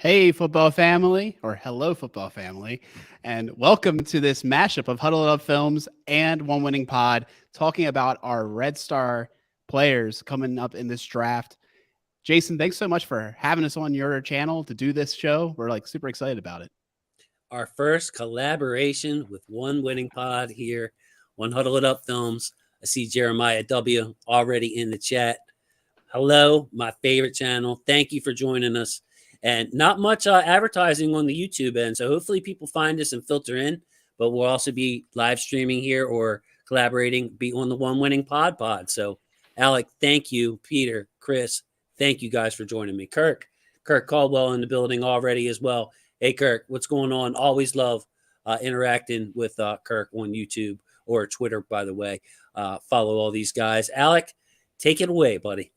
Hey, football family, or hello, football family, and welcome to this mashup of Huddle Up Films and One Winning Pod, talking about our Red Star players coming up in this draft. Jason, thanks so much for having us on your channel to do this show. We're like super excited about it. Our first collaboration with One Winning Pod here on Huddle It Up Films. I see Jeremiah W. already in the chat. Hello, my favorite channel. Thank you for joining us. And not much advertising on the YouTube end, so hopefully people find us and filter in. But we'll also be live streaming here or collaborating, be on the One Winning Pod. So, Alec, thank you. Peter, Chris, thank you guys for joining me. Kirk Caldwell in the building already as well. Hey, Kirk, what's going on? Always love interacting with Kirk on YouTube or Twitter, by the way. Follow all these guys. Alec, take it away, buddy.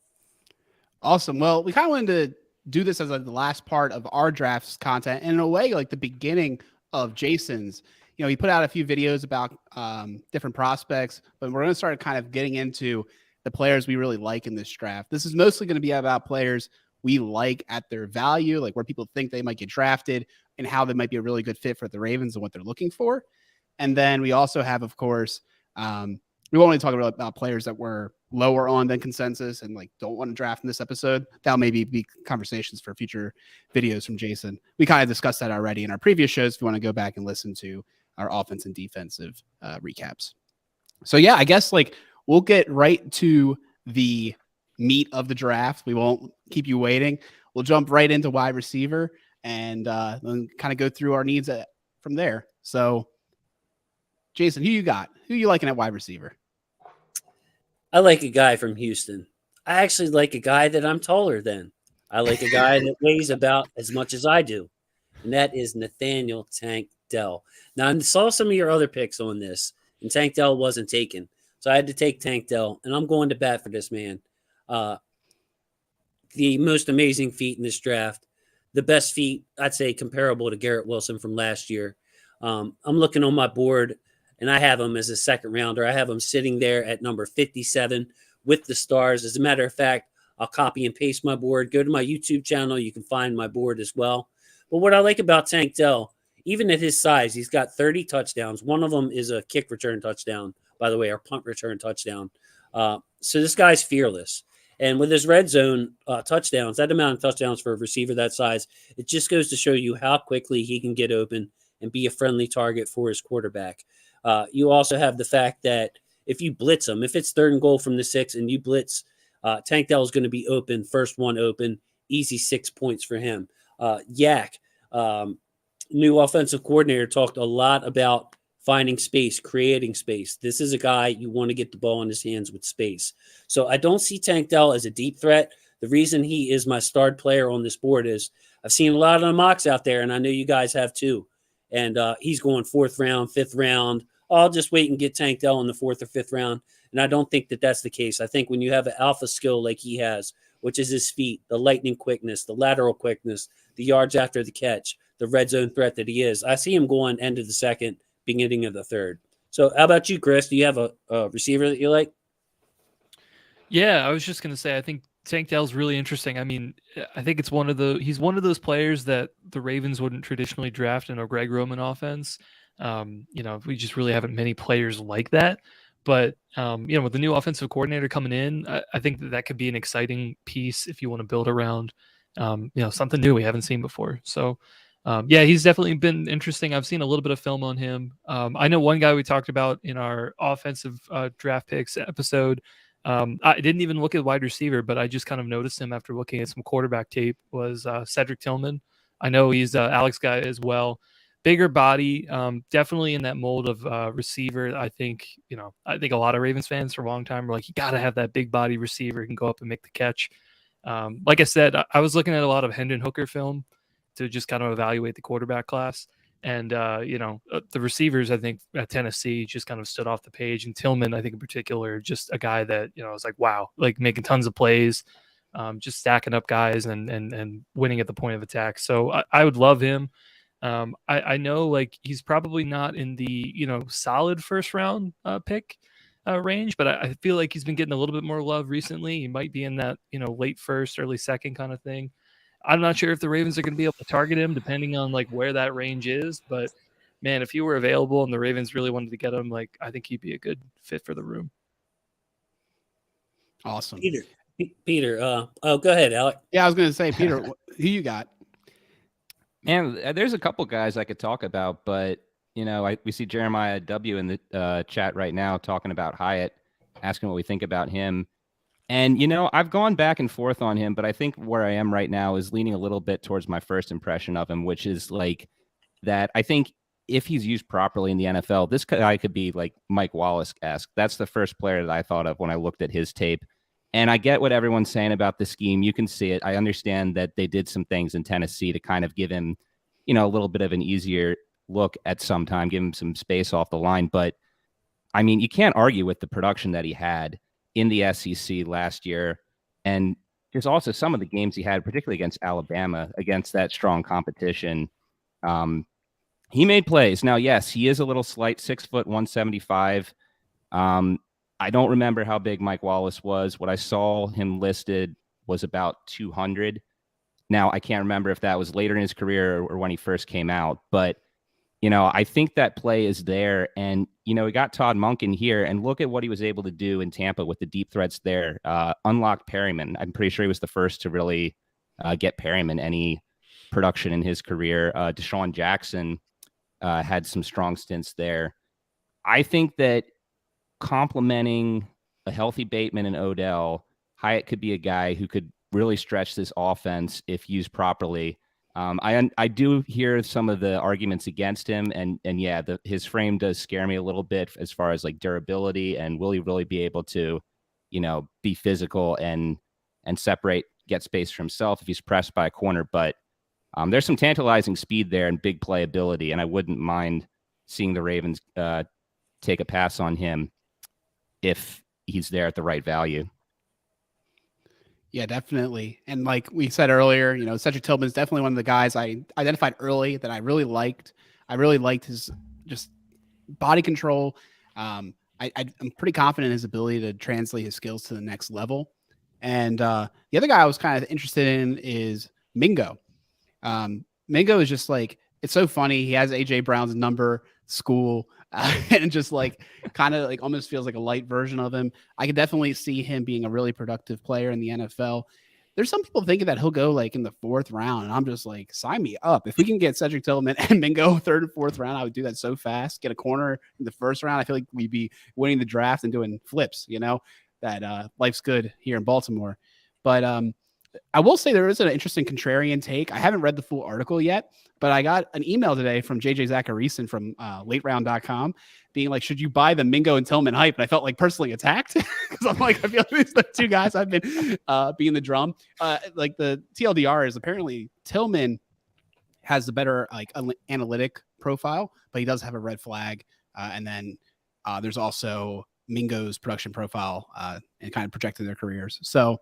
Awesome. Well, we kind of wanted to do this as like the last part of our drafts content, and in a way, like the beginning of Jason's. You know, he put out a few videos about different prospects, but we're going to start kind of getting into the players we really like in this draft. This is mostly going to be about players we like at their value, like where people think they might get drafted and how they might be a really good fit for the Ravens and what they're looking for. And then we also have, of course, we won't really talk about players that were lower on than consensus and like don't want to draft in this episode. That'll maybe be conversations for future videos from Jason. We kind of discussed that already in our previous shows if you want to go back and listen to our offense and defensive recaps. So yeah, I guess like we'll get right to the meat of the draft. We won't keep you waiting. We'll jump right into wide receiver and then kind of go through our needs from there. So Jason, who you got? Who you liking at wide receiver? I like a guy from Houston. I actually like a guy that I'm taller than. I like a guy that weighs about as much as I do, and that is Nathaniel Tank Dell. Now, I saw some of your other picks on this, and Tank Dell wasn't taken. So I had to take Tank Dell, and I'm going to bat for this man. The most amazing feat in this draft, the best feat, I'd say, comparable to Garrett Wilson from last year. I'm looking on my board, and I have him as a second rounder. I have him sitting there at number 57 with the stars. As a matter of fact, I'll copy and paste my board. Go to my YouTube channel. You can find my board as well. But what I like about Tank Dell, even at his size, he's got 30 touchdowns. One of them is a kick return touchdown, by the way, or punt return touchdown. So this guy's fearless. And with his red zone touchdowns, that amount of touchdowns for a receiver that size, it just goes to show you how quickly he can get open and be a friendly target for his quarterback. You also have the fact that if you blitz him, if it's 3rd and goal from the 6 and you blitz, Tank Dell is going to be open, first one open, easy 6 points for him. Yak, new offensive coordinator, talked a lot about finding space, creating space. This is a guy you want to get the ball in his hands with space. So I don't see Tank Dell as a deep threat. The reason he is my starred player on this board is I've seen a lot of the mocks out there, and I know you guys have too. And he's going 4th round, 5th round. I'll just wait and get Tank Dell in the 4th or 5th round. And I don't think that that's the case. I think when you have an alpha skill like he has, which is his feet, the lightning quickness, the lateral quickness, the yards after the catch, the red zone threat that he is, I see him going end of the 2nd, beginning of the 3rd. So how about you, Chris? Do you have a receiver that you like? Yeah, I was just going to say, I think Tank Dell's really interesting. I mean, I think he's one of those players that the Ravens wouldn't traditionally draft in a Greg Roman offense. We just really haven't many players like that. But, with the new offensive coordinator coming in, I think that could be an exciting piece if you want to build around, something new we haven't seen before. So, he's definitely been interesting. I've seen a little bit of film on him. I know one guy we talked about in our offensive draft picks episode. I didn't even look at wide receiver, but I just kind of noticed him after looking at some quarterback tape was Cedric Tillman. I know he's Alex guy as well. Bigger body, definitely in that mold of receiver. I think a lot of Ravens fans for a long time were like, you got to have that big body receiver who can go up and make the catch. Like I said, I was looking at a lot of Hendon Hooker film to just kind of evaluate the quarterback class. And, the receivers, I think, at Tennessee just kind of stood off the page. And Tillman, I think in particular, just a guy that, was like, wow, like making tons of plays, just stacking up guys and winning at the point of attack. So I would love him. I know, like, he's probably not in the, solid first round pick range, but I feel like he's been getting a little bit more love recently. He might be in that, late first, early second kind of thing. I'm not sure if the Ravens are going to be able to target him depending on like where that range is. But man, if he were available and the Ravens really wanted to get him, like I think he'd be a good fit for the room. Awesome. Peter. Oh, go ahead, Alec. Yeah, I was going to say, Peter, who you got? Man, there's a couple guys I could talk about, but we see Jeremiah W in the chat right now talking about Hyatt, asking what we think about him. And, I've gone back and forth on him, but I think where I am right now is leaning a little bit towards my first impression of him, which is like that I think if he's used properly in the NFL, this guy could be like Mike Wallace-esque. That's the first player that I thought of when I looked at his tape. And I get what everyone's saying about the scheme. You can see it. I understand that they did some things in Tennessee to kind of give him, a little bit of an easier look at some time, give him some space off the line. But, I mean, you can't argue with the production that he had in the SEC last year. And just also some of the games he had, particularly against Alabama, against that strong competition. He made plays. Now, yes, he is a little slight, 6 foot, 175. I don't remember how big Mike Wallace was. What I saw him listed was about 200. Now, I can't remember if that was later in his career or when he first came out. But, I think that play is there. And, we got Todd Monken here. And look at what he was able to do in Tampa with the deep threats there. Unlocked Perryman. I'm pretty sure he was the first to really get Perryman any production in his career. Deshaun Jackson had some strong stints there. I think that complementing a healthy Bateman and Odell, Hyatt could be a guy who could really stretch this offense if used properly. I do hear some of the arguments against him, and yeah, his frame does scare me a little bit as far as like durability and will he really be able to, be physical and separate, get space for himself if he's pressed by a corner. But there's some tantalizing speed there and big playability, and I wouldn't mind seeing the Ravens take a pass on him if he's there at the right value. Yeah, definitely. And like we said earlier, Cedric Tillman is definitely one of the guys I identified early that I really liked. I really liked his just body control. I'm pretty confident in his ability to translate his skills to the next level. And the other guy I was kind of interested in is Mingo. Mingo is just like, it's so funny. He has AJ Brown's number, school, and just like kind of like almost feels like a light version of him. I could definitely see him being a really productive player in the NFL. There's some people thinking that he'll go like in the 4th round, and I'm just like, sign me up. If we can get Cedric Tillman and Mingo 3rd and 4th round, I would do that so fast. Get a corner in the 1st round. I feel like we'd be winning the draft and doing flips, that life's good here in Baltimore. But I will say there is an interesting contrarian take. I haven't read the full article yet, but I got an email today from JJ Zachariason from lateround.com being like, should you buy the Mingo and Tillman hype? And I felt like personally attacked because I'm like, I feel like these are the two guys I've been being the drum. Like the TLDR is apparently Tillman has the better like analytic profile, but he does have a red flag. And then there's also Mingo's production profile and kind of projecting their careers. So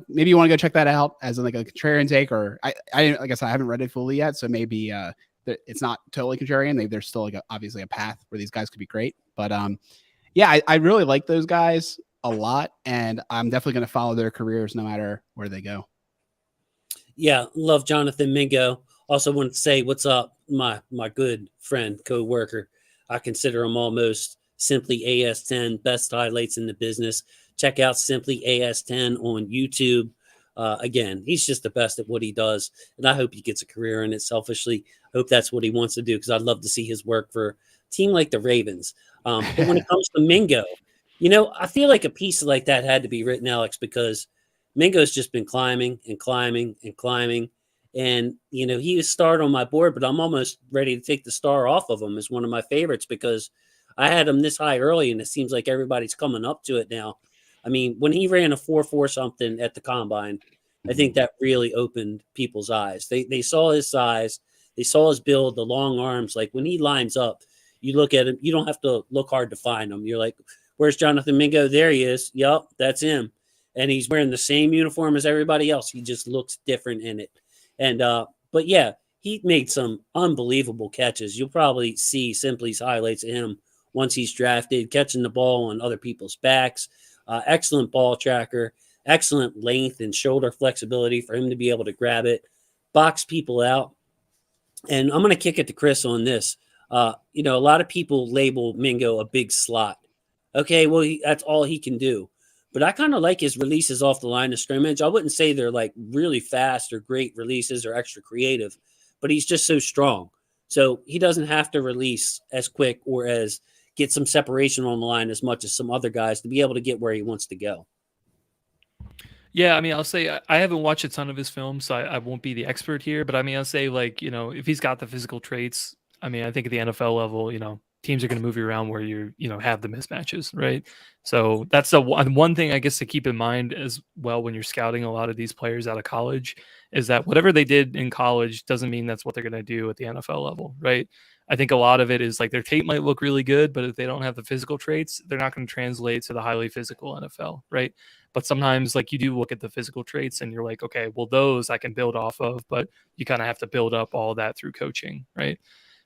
maybe you want to go check that out as like a contrarian take, or I like I said, I haven't read it fully yet. So maybe it's not totally contrarian. There's still like obviously a path where these guys could be great. But yeah, I really like those guys a lot. And I'm definitely going to follow their careers no matter where they go. Yeah. Love Jonathan Mingo. Also wanted to say what's up, my good friend, co-worker. I consider him almost Simply AS10, best highlights in the business. Check out Simply AS10 on YouTube. Again, he's just the best at what he does, and I hope he gets a career in it. Selfishly, hope that's what he wants to do because I'd love to see his work for a team like the Ravens. But when it comes to Mingo, I feel like a piece like that had to be written, Alex, because Mingo's just been climbing and climbing and climbing. And, he was starred on my board, but I'm almost ready to take the star off of him as one of my favorites because I had him this high early, and it seems like everybody's coming up to it now. I mean, when he ran a 4.4 something at the combine, I think that really opened people's eyes. They saw his size. They saw his build, the long arms. Like when he lines up, you look at him, you don't have to look hard to find him. You're like, where's Jonathan Mingo? There he is. Yup, that's him. And he's wearing the same uniform as everybody else. He just looks different in it. And, but yeah, he made some unbelievable catches. You'll probably see Simply's highlights of him once he's drafted, catching the ball on other people's backs. Excellent ball tracker. excellent length and shoulder flexibility for him to be able to grab it, box people out. And I'm going to kick it to Chris on this. A lot of people label Mingo a big slot. Okay, well, that's all he can do. But I kind of like his releases off the line of scrimmage. I wouldn't say they're like really fast or great releases or extra creative, but he's just so strong. So he doesn't have to release as quick or as get some separation on the line as much as some other guys to be able to get where he wants to go. Yeah, I mean, I'll say I haven't watched a ton of his films, so I won't be the expert here. But I mean, I'll say, like, if he's got the physical traits, I mean, I think at the NFL level, teams are going to move you around where you have the mismatches, right? So that's the one thing I guess to keep in mind as well when you're scouting a lot of these players out of college is that whatever they did in college doesn't mean that's what they're going to do at the NFL level, right? I think a lot of it is like their tape might look really good, but if they don't have the physical traits, they're not going to translate to the highly physical NFL, right? But sometimes like you do look at the physical traits and you're like, okay, well, those I can build off of, but you kind of have to build up all that through coaching, right?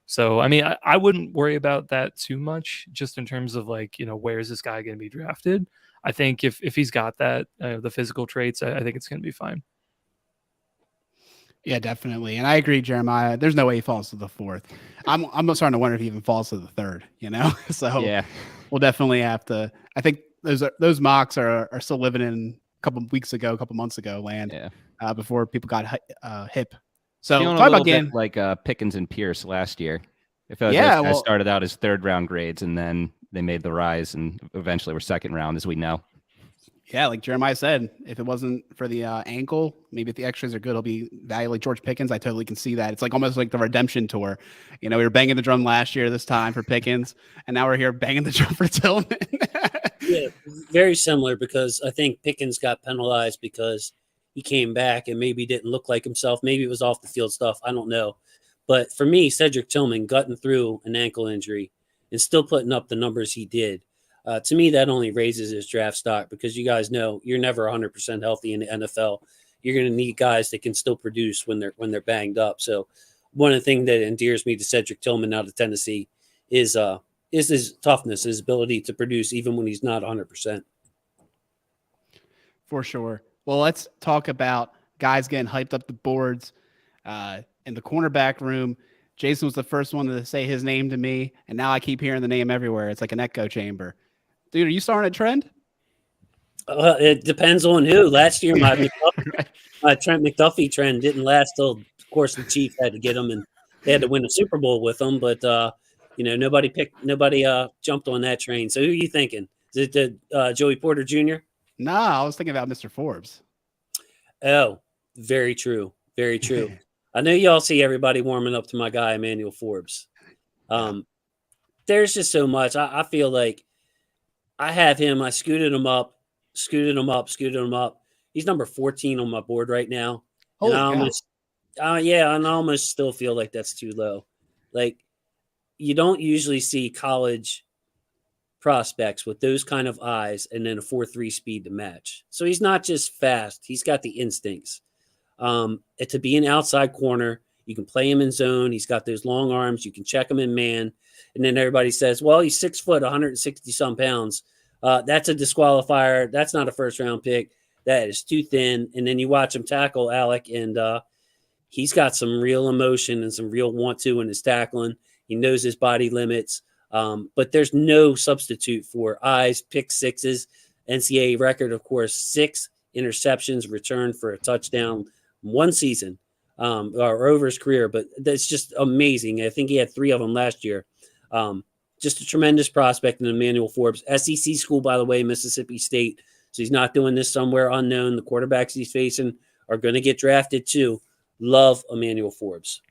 So, I mean, I wouldn't worry about that too much just in terms of like, where is this guy going to be drafted? I think if he's got that, the physical traits, I think it's going to be fine. Yeah, definitely. And I agree, Jeremiah. There's no way he falls to the fourth. I'm starting to wonder if he even falls to the third, So Yeah. we'll definitely have to. I think those mocks are still living in a couple months ago land before people got hip. So feeling talk a little about game bit like Pickens and Pierce last year. I feel like Yeah, those guys well- started out as third round grades and then they made the rise and eventually were second round, as we know. Yeah, like Jeremiah said, if it wasn't for the ankle, maybe if the extras are good, he'll be valuable. Like George Pickens, I totally can see that. It's like almost like the redemption tour. We were banging the drum last year this time for Pickens, and now we're here banging the drum for Tillman. Yeah, very similar because I think Pickens got penalized because he came back and maybe didn't look like himself. Maybe it was off the field stuff. I don't know. But for me, Cedric Tillman gutting through an ankle injury and still putting up the numbers he did. To me, that only raises his draft stock because you guys know you're never 100% healthy in the NFL. You're going to need guys that can still produce when they're banged up. So one of the things that endears me to Cedric Tillman out of Tennessee is his toughness, his ability to produce even when he's not 100%. For sure. Well, let's talk about guys getting hyped up the boards in the cornerback room. Jason was the first one to say his name to me, and now I keep hearing the name everywhere. It's like an echo chamber. Dude, are you starting a trend? It depends on who. Last year, my Trent McDuffie trend didn't last till, of course, the Chiefs had to get him, and they had to win a Super Bowl with him. But nobody jumped on that train. So who are you thinking? Is it Joey Porter Jr.? No, I was thinking about Mr. Forbes. Oh, very true. Very true. I know y'all see everybody warming up to my guy, Emmanuel Forbes. There's just so much. I feel like I have him. I scooted him up. He's number 14 on my board right now. Holy and I almost still feel like that's too low. Like, you don't usually see college prospects with those kind of eyes and then a 4.3 speed to match. So he's not just fast. He's got the instincts. To be an outside corner, you can play him in zone. He's got those long arms. You can check him in man. And then everybody says, well, he's 6 foot, 160 some pounds. That's a disqualifier. That's not a first round pick. That is too thin. And then you watch him tackle Alec, and he's got some real emotion and some real want to in his tackling. He knows his body limits. But there's no substitute for eyes, pick sixes, NCAA record, of course, 6 interceptions returned for a touchdown one season or over his career. But that's just amazing. I think he had 3 of them last year. Just a tremendous prospect in Emmanuel Forbes. SEC school, by the way, Mississippi State. So he's not doing this somewhere unknown. The quarterbacks he's facing are going to get drafted too. Love Emmanuel Forbes.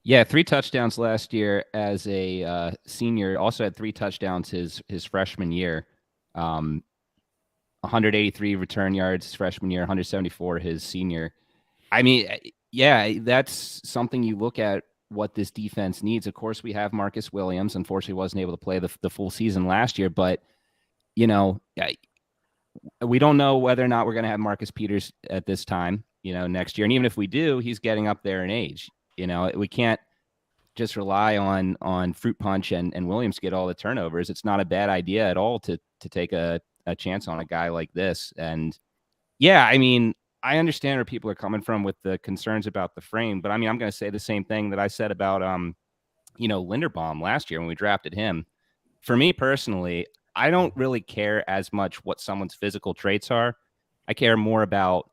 Yeah, 3 touchdowns last year as a senior. Also had 3 touchdowns his freshman year. 183 return yards his freshman year, 174 his senior. I mean, yeah, that's something you look at what this defense needs. Of course, we have Marcus Williams. Unfortunately, wasn't able to play the full season last year, but we don't know whether or not we're going to have Marcus Peters at this time, next year. And even if we do, he's getting up there in age. We can't just rely on Fruit Punch and Williams get all the turnovers. It's not a bad idea at all to take a a chance on a guy like this. And yeah, I mean, I understand where people are coming from with the concerns about the frame, but I mean, I'm going to say the same thing that I said about, Linderbaum last year when we drafted him. For me personally, I don't really care as much what someone's physical traits are. I care more about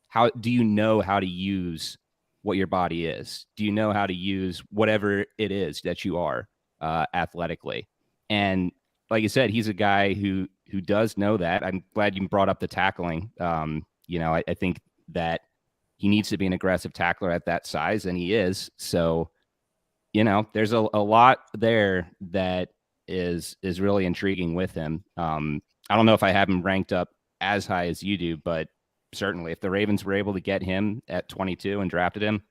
how do you know how to use what your body is? Do you know how to use whatever it is that you are athletically? And like you said, he's a guy who does know that. I'm glad you brought up the tackling. I think that he needs to be an aggressive tackler at that size, and he is. So, there's a lot there that is really intriguing with him. I don't know if I have him ranked up as high as you do, but certainly if the Ravens were able to get him at 22 and drafted him,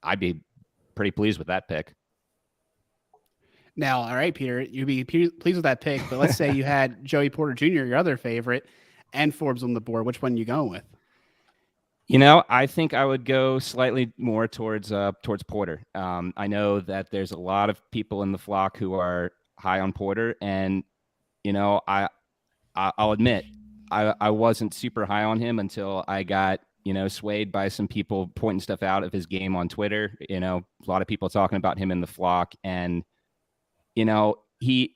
I'd be pretty pleased with that pick. Now, all right, Peter, you'd be pleased with that pick, but let's say you had Joey Porter Jr., your other favorite, and Forbes on the board. Which one are you going with? I think I would go slightly more towards Porter. I know that there's a lot of people in the flock who are high on Porter, and I'll admit I wasn't super high on him until I got swayed by some people pointing stuff out of his game on Twitter. A lot of people talking about him in the flock, and he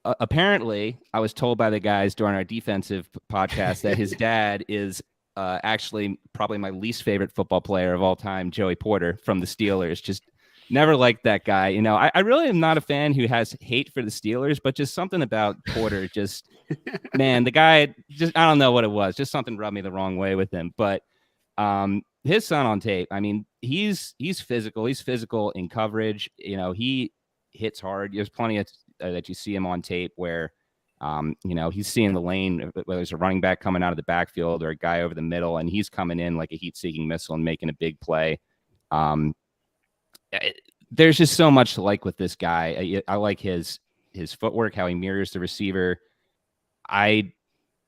apparently, I was told by the guys during our defensive podcast that his dad is actually probably my least favorite football player of all time, Joey Porter from the Steelers. Just never liked that guy. I really am not a fan who has hate for the Steelers, but just something about Porter, just man, the guy, just I don't know what it was. Just something rubbed me the wrong way with him. But his son on tape, I mean, he's physical. He's physical in coverage. He hits hard. There's plenty of that you see him on tape where he's seeing the lane, whether it's a running back coming out of the backfield or a guy over the middle, and he's coming in like a heat-seeking missile and making a big play. There's just so much to like with this guy. I like his footwork, how he mirrors the receiver. I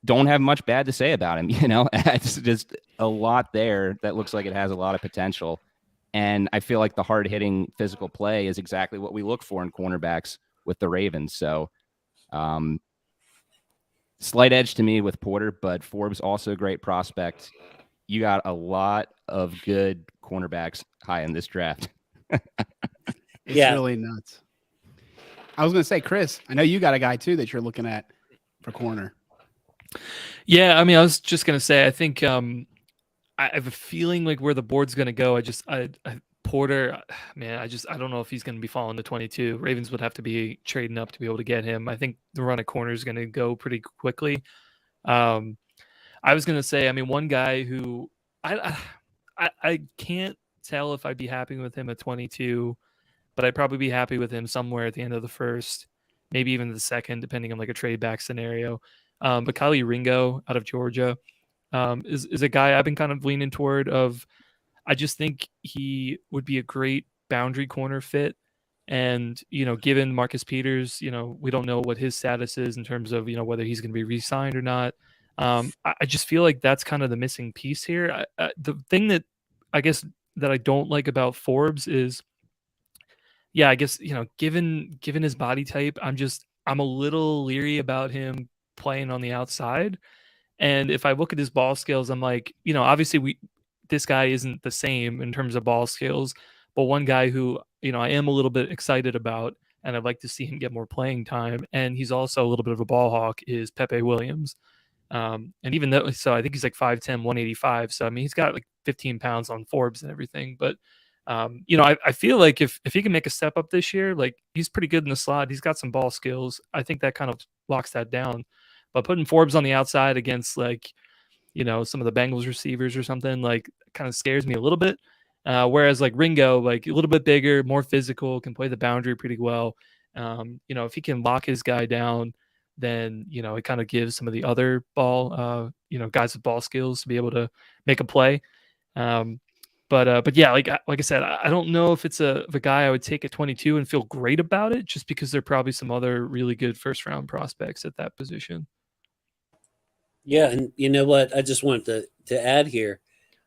don't have much bad to say about him. It's just a lot there that looks like it has a lot of potential. And I feel like the hard-hitting physical play is exactly what we look for in cornerbacks with the Ravens. So slight edge to me with Porter, but Forbes also a great prospect. You got a lot of good cornerbacks high in this draft. It's really nuts. I was going to say, Chris, I know you got a guy too that you're looking at for corner. Yeah, I mean, I was just going to say, I think I have a feeling like where the board's going to go. Porter, man, I don't know if he's going to be falling to 22. Ravens would have to be trading up to be able to get him. I think the run of corner is going to go pretty quickly. I was going to say, I mean, one guy who I can't tell if I'd be happy with him at 22, but I'd probably be happy with him somewhere at the end of the first, maybe even the second, depending on like a trade back scenario. But Kylie Ringo out of Georgia is a guy I've been kind of leaning toward. I just think he would be a great boundary corner fit. And, given Marcus Peters, we don't know what his status is in terms of, whether he's going to be re-signed or not. I just feel like that's kind of the missing piece here. The thing that I guess that I don't like about Forbes is, I guess, given his body type, I'm a little leery about him playing on the outside. And if I look at his ball skills, I'm like, obviously this guy isn't the same in terms of ball skills, but one guy who, I am a little bit excited about, and I'd like to see him get more playing time. And he's also a little bit of a ball hawk, is Pepe Williams. And even though, so I think he's like 5'10", 185. So, I mean, he's got like 15 pounds on Forbes and everything. But, I feel like if he can make a step up this year, like he's pretty good in the slot. He's got some ball skills. I think that kind of locks that down. But putting Forbes on the outside against like, some of the Bengals receivers or something, like kind of scares me a little bit. Whereas like Ringo, like a little bit bigger, more physical, can play the boundary pretty well. If he can lock his guy down, then, it kind of gives some of the other ball, guys with ball skills to be able to make a play. But yeah, like I said, I don't know if it's a guy I would take at 22 and feel great about it, just because there are probably some other really good first round prospects at that position. Yeah, and you know what? I just wanted to add here.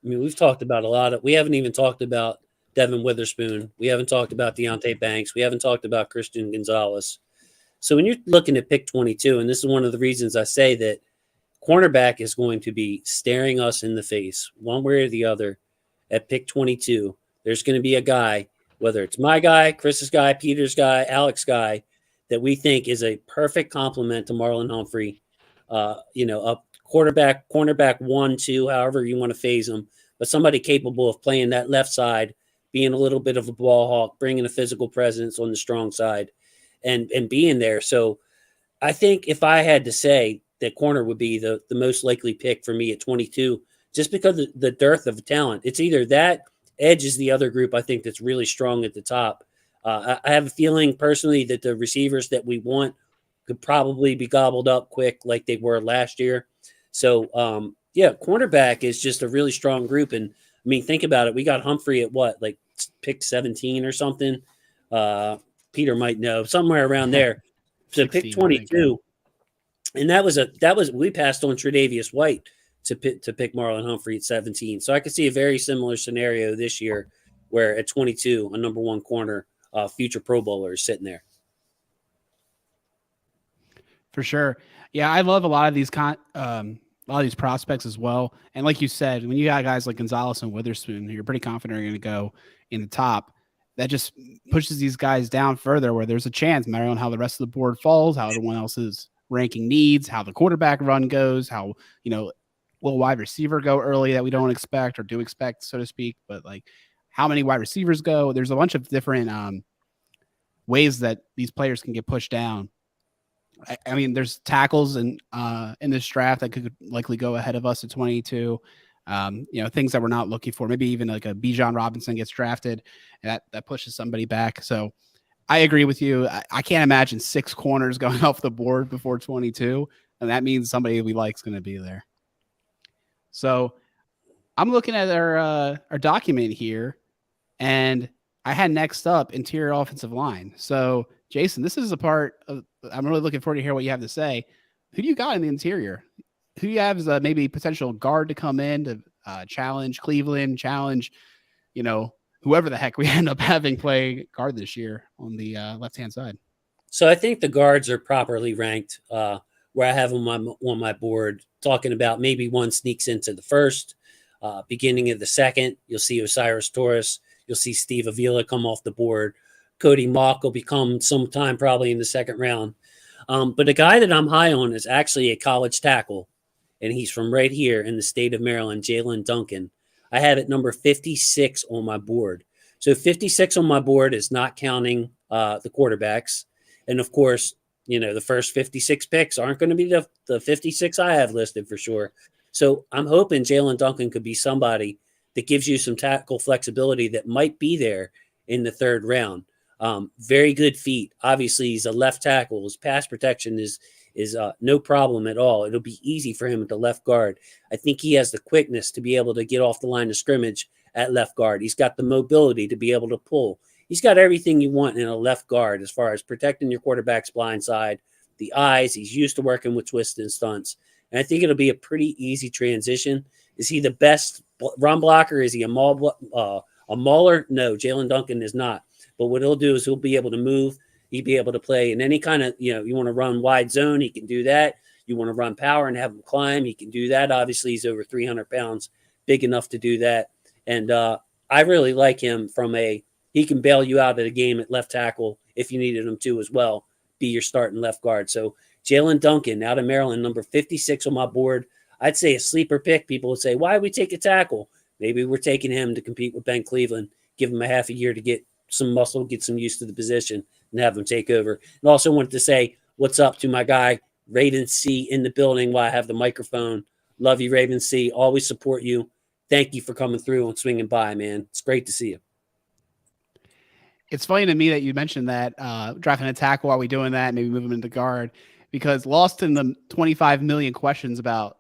I mean, we've talked about we haven't even talked about Devin Witherspoon. We haven't talked about Deonte Banks. We haven't talked about Christian Gonzalez. So when you're looking at pick 22, and this is one of the reasons I say that cornerback is going to be staring us in the face one way or the other at pick 22. There's going to be a guy, whether it's my guy, Chris's guy, Peter's guy, Alex's guy, that we think is a perfect complement to Marlon Humphrey. A cornerback 1, 2, however you want to phase him, but somebody capable of playing that left side, being a little bit of a ball hawk, bringing a physical presence on the strong side, and being there. So I think if I had to say that corner would be the most likely pick for me at 22, just because of the dearth of talent. It's either that, edge is the other group I think that's really strong at the top. I have a feeling personally that the receivers that we want could probably be gobbled up quick like they were last year. So, cornerback is just a really strong group. And, I mean, think about it. We got Humphrey at what, like pick 17 or something? Peter might know, somewhere around there. So pick 22. And that was we passed on Tre'Davious White to pick Marlon Humphrey at 17. So I could see a very similar scenario this year where at 22, a number one corner, future Pro Bowler is sitting there. For sure. Yeah, I love a lot of these prospects as well. And like you said, when you got guys like Gonzalez and Witherspoon, you're pretty confident are going to go in the top. That just pushes these guys down further where there's a chance, no matter on how the rest of the board falls, how everyone else's ranking needs, how the quarterback run goes, how, will wide receiver go early that we don't expect or do expect, so to speak. But like how many wide receivers go? There's a bunch of different ways that these players can get pushed down. I mean, there's tackles in this draft that could likely go ahead of us at 22. Things that we're not looking for. Maybe even like a Bijan Robinson gets drafted, and that pushes somebody back. So I agree with you. I can't imagine 6 corners going off the board before 22, and that means somebody we like is going to be there. So I'm looking at our document here, and I had next up interior offensive line. So Jason, this is a part of, I'm really looking forward to hear what you have to say. Who do you got in the interior? Who do you have as maybe potential guard to come in to challenge Cleveland, challenge, whoever the heck we end up having play guard this year on the left-hand side? So I think the guards are properly ranked where I have them on my board, talking about maybe one sneaks into the first, beginning of the second. You'll see Osiris Torres. You'll see Steve Avila come off the board. Cody Mock will become sometime probably in the second round. But the guy that I'm high on is actually a college tackle, and he's from right here in the state of Maryland, Jalen Duncan. I have it number 56 on my board. So 56 on my board is not counting the quarterbacks. And, of course, the first 56 picks aren't going to be the 56 I have listed for sure. So I'm hoping Jalen Duncan could be somebody that gives you some tackle flexibility that might be there in the third round. Very good feet. Obviously, he's a left tackle. His pass protection is no problem at all. It'll be easy for him at the left guard. I think he has the quickness to be able to get off the line of scrimmage at left guard. He's got the mobility to be able to pull. He's got everything you want in a left guard as far as protecting your quarterback's blind side, the eyes. He's used to working with twists and stunts. And I think it'll be a pretty easy transition. Is he the best run blocker? Is he a mauler? No, Jalen Duncan is not. But what he'll do is he'll be able to move. He'd be able to play in any kind of, you want to run wide zone, he can do that. You want to run power and have him climb, he can do that. Obviously, he's over 300 pounds, big enough to do that. And I really like him he can bail you out of the game at left tackle if you needed him to as well, be your starting left guard. So Jalen Duncan out of Maryland, number 56 on my board. I'd say a sleeper pick. People would say, why would we take a tackle? Maybe we're taking him to compete with Ben Cleveland, give him a half a year to get some muscle, get some used to the position, and have them take over. And also wanted to say what's up to my guy, Raven C, in the building while I have the microphone. Love you, Raven C. Always support you. Thank you for coming through and swinging by, man. It's great to see you. It's funny to me that you mentioned that drafting a tackle while we doing that, maybe move him into guard, because lost in the 25 million questions about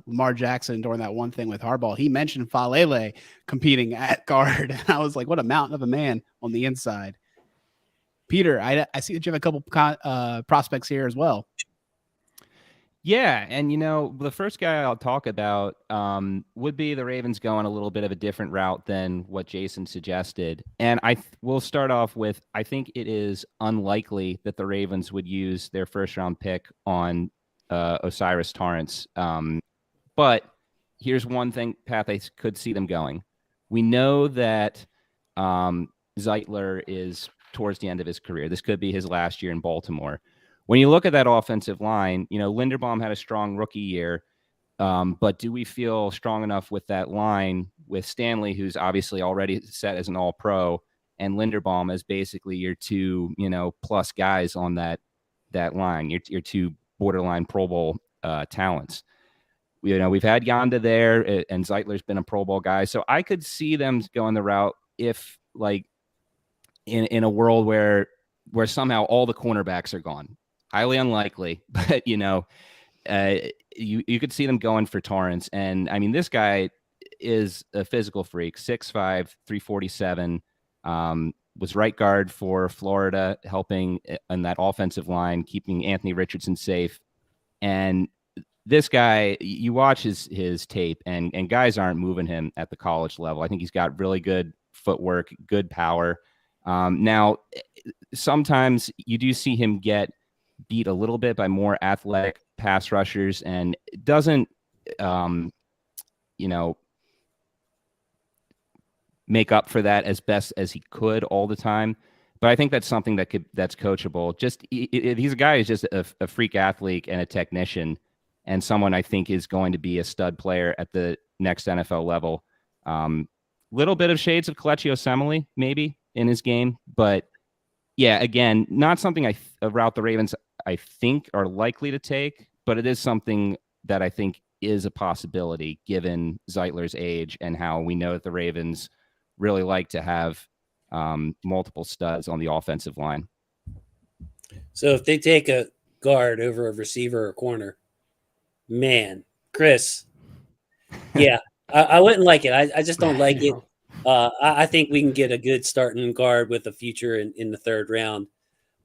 Lamar Jackson during that one thing with Harbaugh, he mentioned Falele competing at guard. And I was like, what a mountain of a man on the inside. Peter, I see that you have a couple prospects here as well. Yeah, and the first guy I'll talk about would be the Ravens going a little bit of a different route than what Jason suggested. And we'll start off with, I think it is unlikely that the Ravens would use their first round pick on Osiris Torrance. But here's one thing, path I could see them going. We know that Zeitler is towards the end of his career. This could be his last year in Baltimore. When you look at that offensive line, Linderbaum had a strong rookie year. But do we feel strong enough with that line with Stanley, who's obviously already set as an all-pro, and Linderbaum as basically your two, plus guys on that line, your two borderline Pro Bowl talents. We've had Yanda there, and Zeitler's been a Pro Bowl guy, so I could see them going the route if, like, in a world where somehow all the cornerbacks are gone. Highly unlikely, but you could see them going for Torrance. And I mean, this guy is a physical freak, 6'5", 347, was right guard for Florida, helping in that offensive line, keeping Anthony Richardson safe. And this guy, you watch his tape, and guys aren't moving him at the college level. I think he's got really good footwork, good power. Now, sometimes you do see him get beat a little bit by more athletic pass rushers, and it doesn't, make up for that as best as he could all the time. But I think that's something that's coachable. He's a guy who's just a freak athlete and a technician, and someone I think is going to be a stud player at the next NFL level. Little bit of shades of Kelechi Osemele maybe in his game, but yeah, again, not something a route the Ravens I think are likely to take, but it is something that I think is a possibility given Zeitler's age and how we know that the Ravens really like to have multiple studs on the offensive line. So if they take a guard over a receiver or corner, man, Chris, yeah, I wouldn't like it. I just don't like it. I think we can get a good starting guard with a future in the third round.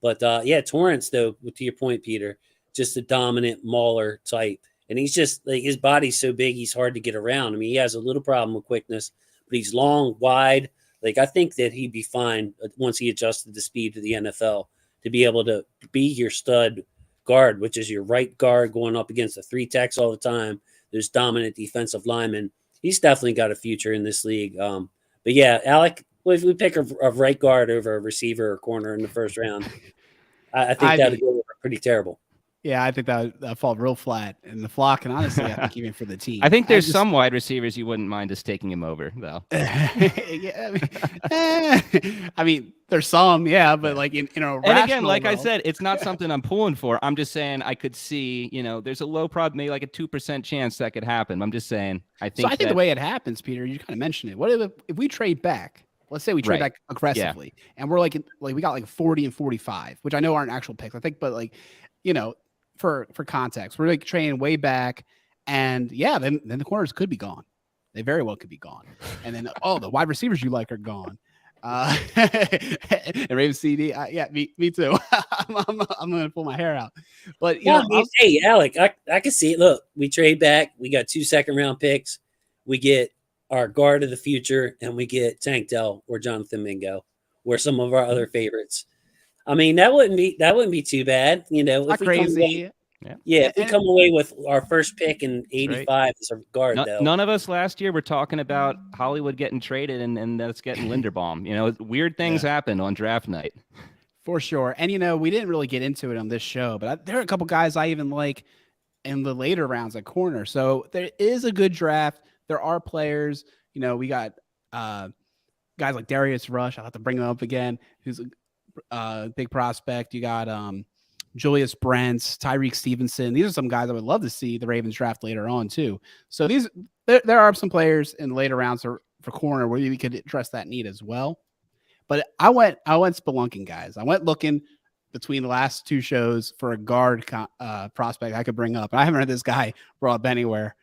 But yeah, Torrance, though, to your point, Peter, just a dominant mauler type. And he's just like, his body's so big, he's hard to get around. I mean, he has a little problem with quickness, but he's long, wide. Like, I think that he'd be fine once he adjusted the speed to the NFL to be able to be your stud guard, which is your right guard going up against the three techs all the time. There's dominant defensive linemen. He's definitely got a future in this league. But yeah, Alec, if we pick a right guard over a receiver or corner in the first round, I think that would go pretty terrible. Yeah, I think that fall real flat in the flock, and honestly, I think even for the team. I think there's some wide receivers you wouldn't mind just taking him over, though. Yeah, I mean, there's some, yeah, but like in a and again, like I said, it's not something I'm pulling for. I'm just saying I could see, there's a low probability, maybe like a 2% chance that could happen. I'm just saying I think. So I think the way it happens, Peter, you kind of mentioned it. What if we trade back? Let's say we trade back aggressively, and we're like we got like 40 and 45, which I know aren't actual picks. I think, but like, for context, we're like trading way back, and yeah, then the corners could be gone. They very well could be gone, and then the wide receivers you like are gone. And Raven CD, yeah, me too. I'm gonna pull my hair out, but hey, Alec, I can see it. Look, we trade back. We got 2 second-round picks. We get our guard of the future, and we get Tank Dell or Jonathan Mingo, or some of our other favorites. I mean, that wouldn't be too bad, Not crazy. If we come away with our first pick in 85 as a guard, though. None of us last year were talking about Hollywood getting traded and that's getting Linderbaum. Weird things happen on draft night. For sure. And, we didn't really get into it on this show, but there are a couple guys I even like in the later rounds at corner. So there is a good draft. There are players, we got guys like Darius Rush. I'll have to bring him up again, who's a big prospect. You got Julius Brents, Tyreek Stevenson. These are some guys I would love to see the Ravens draft later on too. So there are some players in the later rounds for corner where we could address that need as well. But I went spelunking, guys. I went looking between the last 2 shows for a guard prospect I could bring up. And I haven't heard this guy brought up anywhere.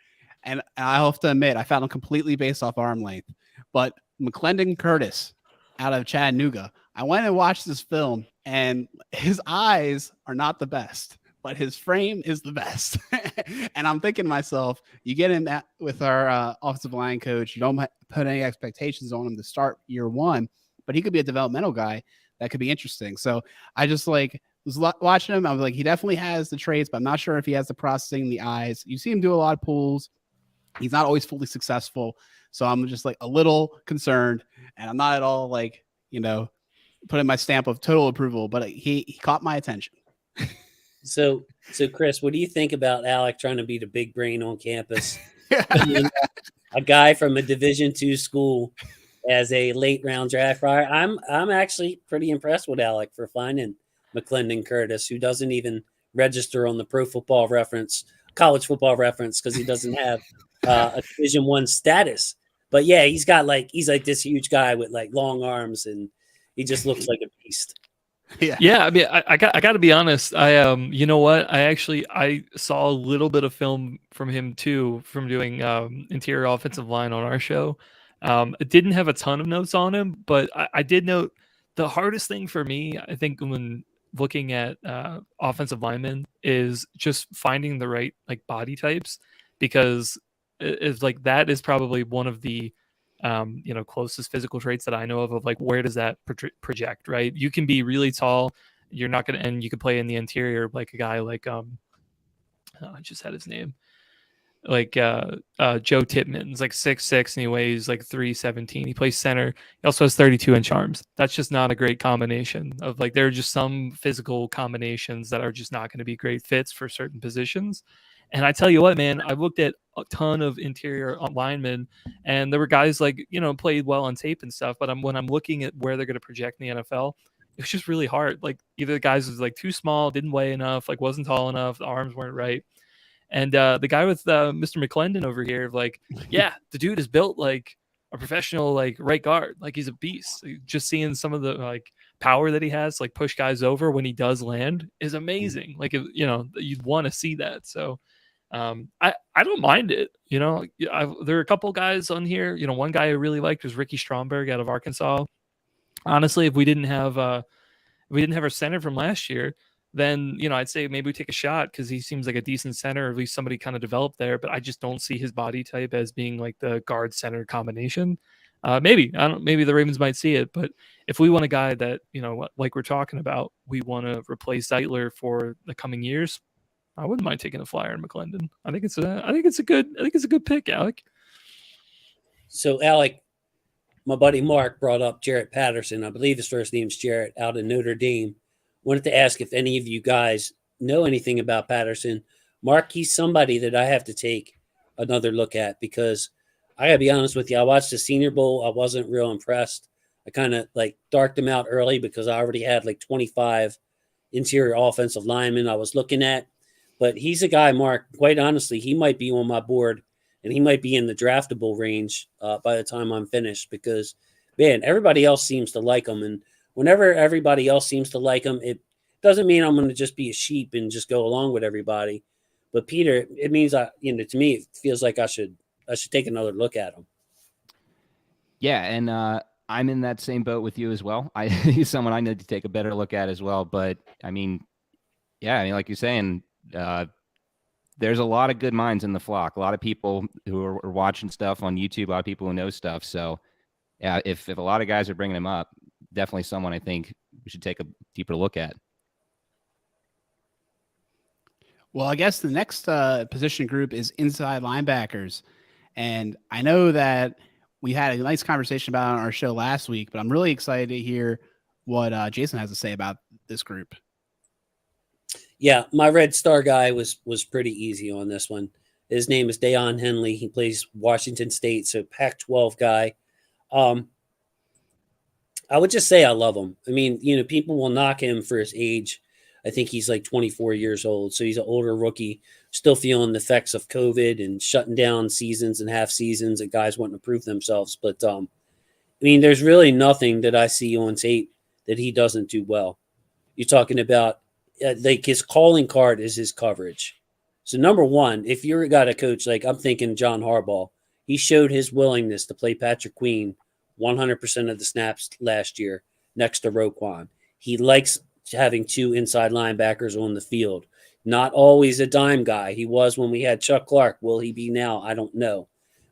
And I have to admit, I found him completely based off arm length. But McClendon Curtis out of Chattanooga, I went and watched this film, and his eyes are not the best, but his frame is the best. And I'm thinking to myself, you get in that with our offensive line coach, you don't put any expectations on him to start year 1, but he could be a developmental guy that could be interesting. So I just was watching him. I was like, he definitely has the traits, but I'm not sure if he has the processing, the eyes. You see him do a lot of pulls. He's not always fully successful. So I'm just like a little concerned, and I'm not at all like, putting my stamp of total approval, but he caught my attention. So Chris, what do you think about Alec trying to be the big brain on campus? A guy from a Division II school as a late round draft buyer. I'm actually pretty impressed with Alec for finding McClendon Curtis, who doesn't even register on the Pro Football Reference, College Football Reference, because he doesn't have a Division I status. But yeah, he's like this huge guy with like long arms, and he just looks like a beast. Yeah. I mean, I got to be honest. You know what? I saw a little bit of film from him too, from doing interior offensive line on our show. I didn't have a ton of notes on him, but I did note the hardest thing for me, I think, when looking at offensive linemen is just finding the right like body types, because it's like that is probably one of the closest physical traits that I know of like where does that project, right? You can be really tall, you're not gonna, and you could play in the interior like a guy like I just had his name, like Joe Tippmann's like 6'6" and he weighs like 317. He plays center. He also has 32-inch arms. That's just not a great combination of like, there are just some physical combinations that are just not going to be great fits for certain positions. And I tell you what, man, I looked at a ton of interior linemen, and there were guys like, played well on tape and stuff. But when I'm looking at where they're going to project in the NFL, it's just really hard. Like either the guys was like too small, didn't weigh enough, like wasn't tall enough, the arms weren't right. And the guy with Mr. McClendon over here, like, yeah, the dude is built like a professional, like right guard. Like he's a beast. Just seeing some of the like power that he has, like push guys over when he does land is amazing. Like, you'd want to see that. So I don't mind it. There are a couple guys on here. One guy I really liked was Ricky Stromberg out of Arkansas. Honestly, if we didn't have our center from last year, then I'd say maybe we take a shot because he seems like a decent center, or at least somebody kind of developed there. But I just don't see his body type as being like the guard center combination. Maybe the Ravens might see it, but if we want a guy that like we're talking about, we want to replace Zeitler for the coming years, I wouldn't mind taking a flyer on McClendon. I think it's a good pick, Alec. So Alec, my buddy Mark brought up Jarrett Patterson. I believe his first name's Jarrett, out of Notre Dame. Wanted to ask if any of you guys know anything about Patterson. Mark, he's somebody that I have to take another look at, because I gotta be honest with you, I watched the Senior Bowl. I wasn't real impressed. I kind of like darked him out early because I already had like 25 interior offensive linemen I was looking at. But he's a guy, Mark, quite honestly, he might be on my board, and he might be in the draftable range by the time I'm finished, because, man, everybody else seems to like him. And whenever everybody else seems to like him, it doesn't mean I'm going to just be a sheep and just go along with everybody. But Peter, it means to me, it feels like I should take another look at him. Yeah, and I'm in that same boat with you as well. He's someone I need to take a better look at as well. But like you're saying, there's a lot of good minds in the flock. A lot of people who are watching stuff on YouTube. A lot of people who know stuff. So, yeah, if a lot of guys are bringing him up, definitely someone I think we should take a deeper look at. Well, I guess the next position group is inside linebackers. And I know that we had a nice conversation about it on our show last week, but I'm really excited to hear what Jason has to say about this group. Yeah, my Red Star guy was pretty easy on this one. His name is Deion Henley. He plays Washington State, so Pac-12 guy. I would just say I love him. I mean, people will knock him for his age. I think he's like 24 years old, so he's an older rookie, still feeling the effects of COVID and shutting down seasons and half seasons and guys wanting to prove themselves. But, there's really nothing that I see on tape that he doesn't do well. You're talking about like his calling card is his coverage. So number one, if you're got a coach, like I'm thinking John Harbaugh, he showed his willingness to play Patrick Queen 100% of the snaps last year next to Roquan. He likes having two inside linebackers on the field. Not always a dime guy. He was when we had Chuck Clark. Will he be now? I don't know.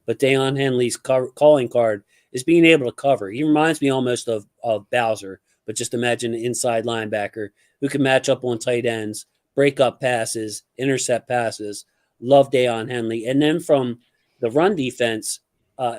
But Deion Henley's calling card is being able to cover. He reminds me almost of Bowser, but just imagine an inside linebacker who can match up on tight ends, break up passes, intercept passes. Love Deion Henley. And then from the run defense,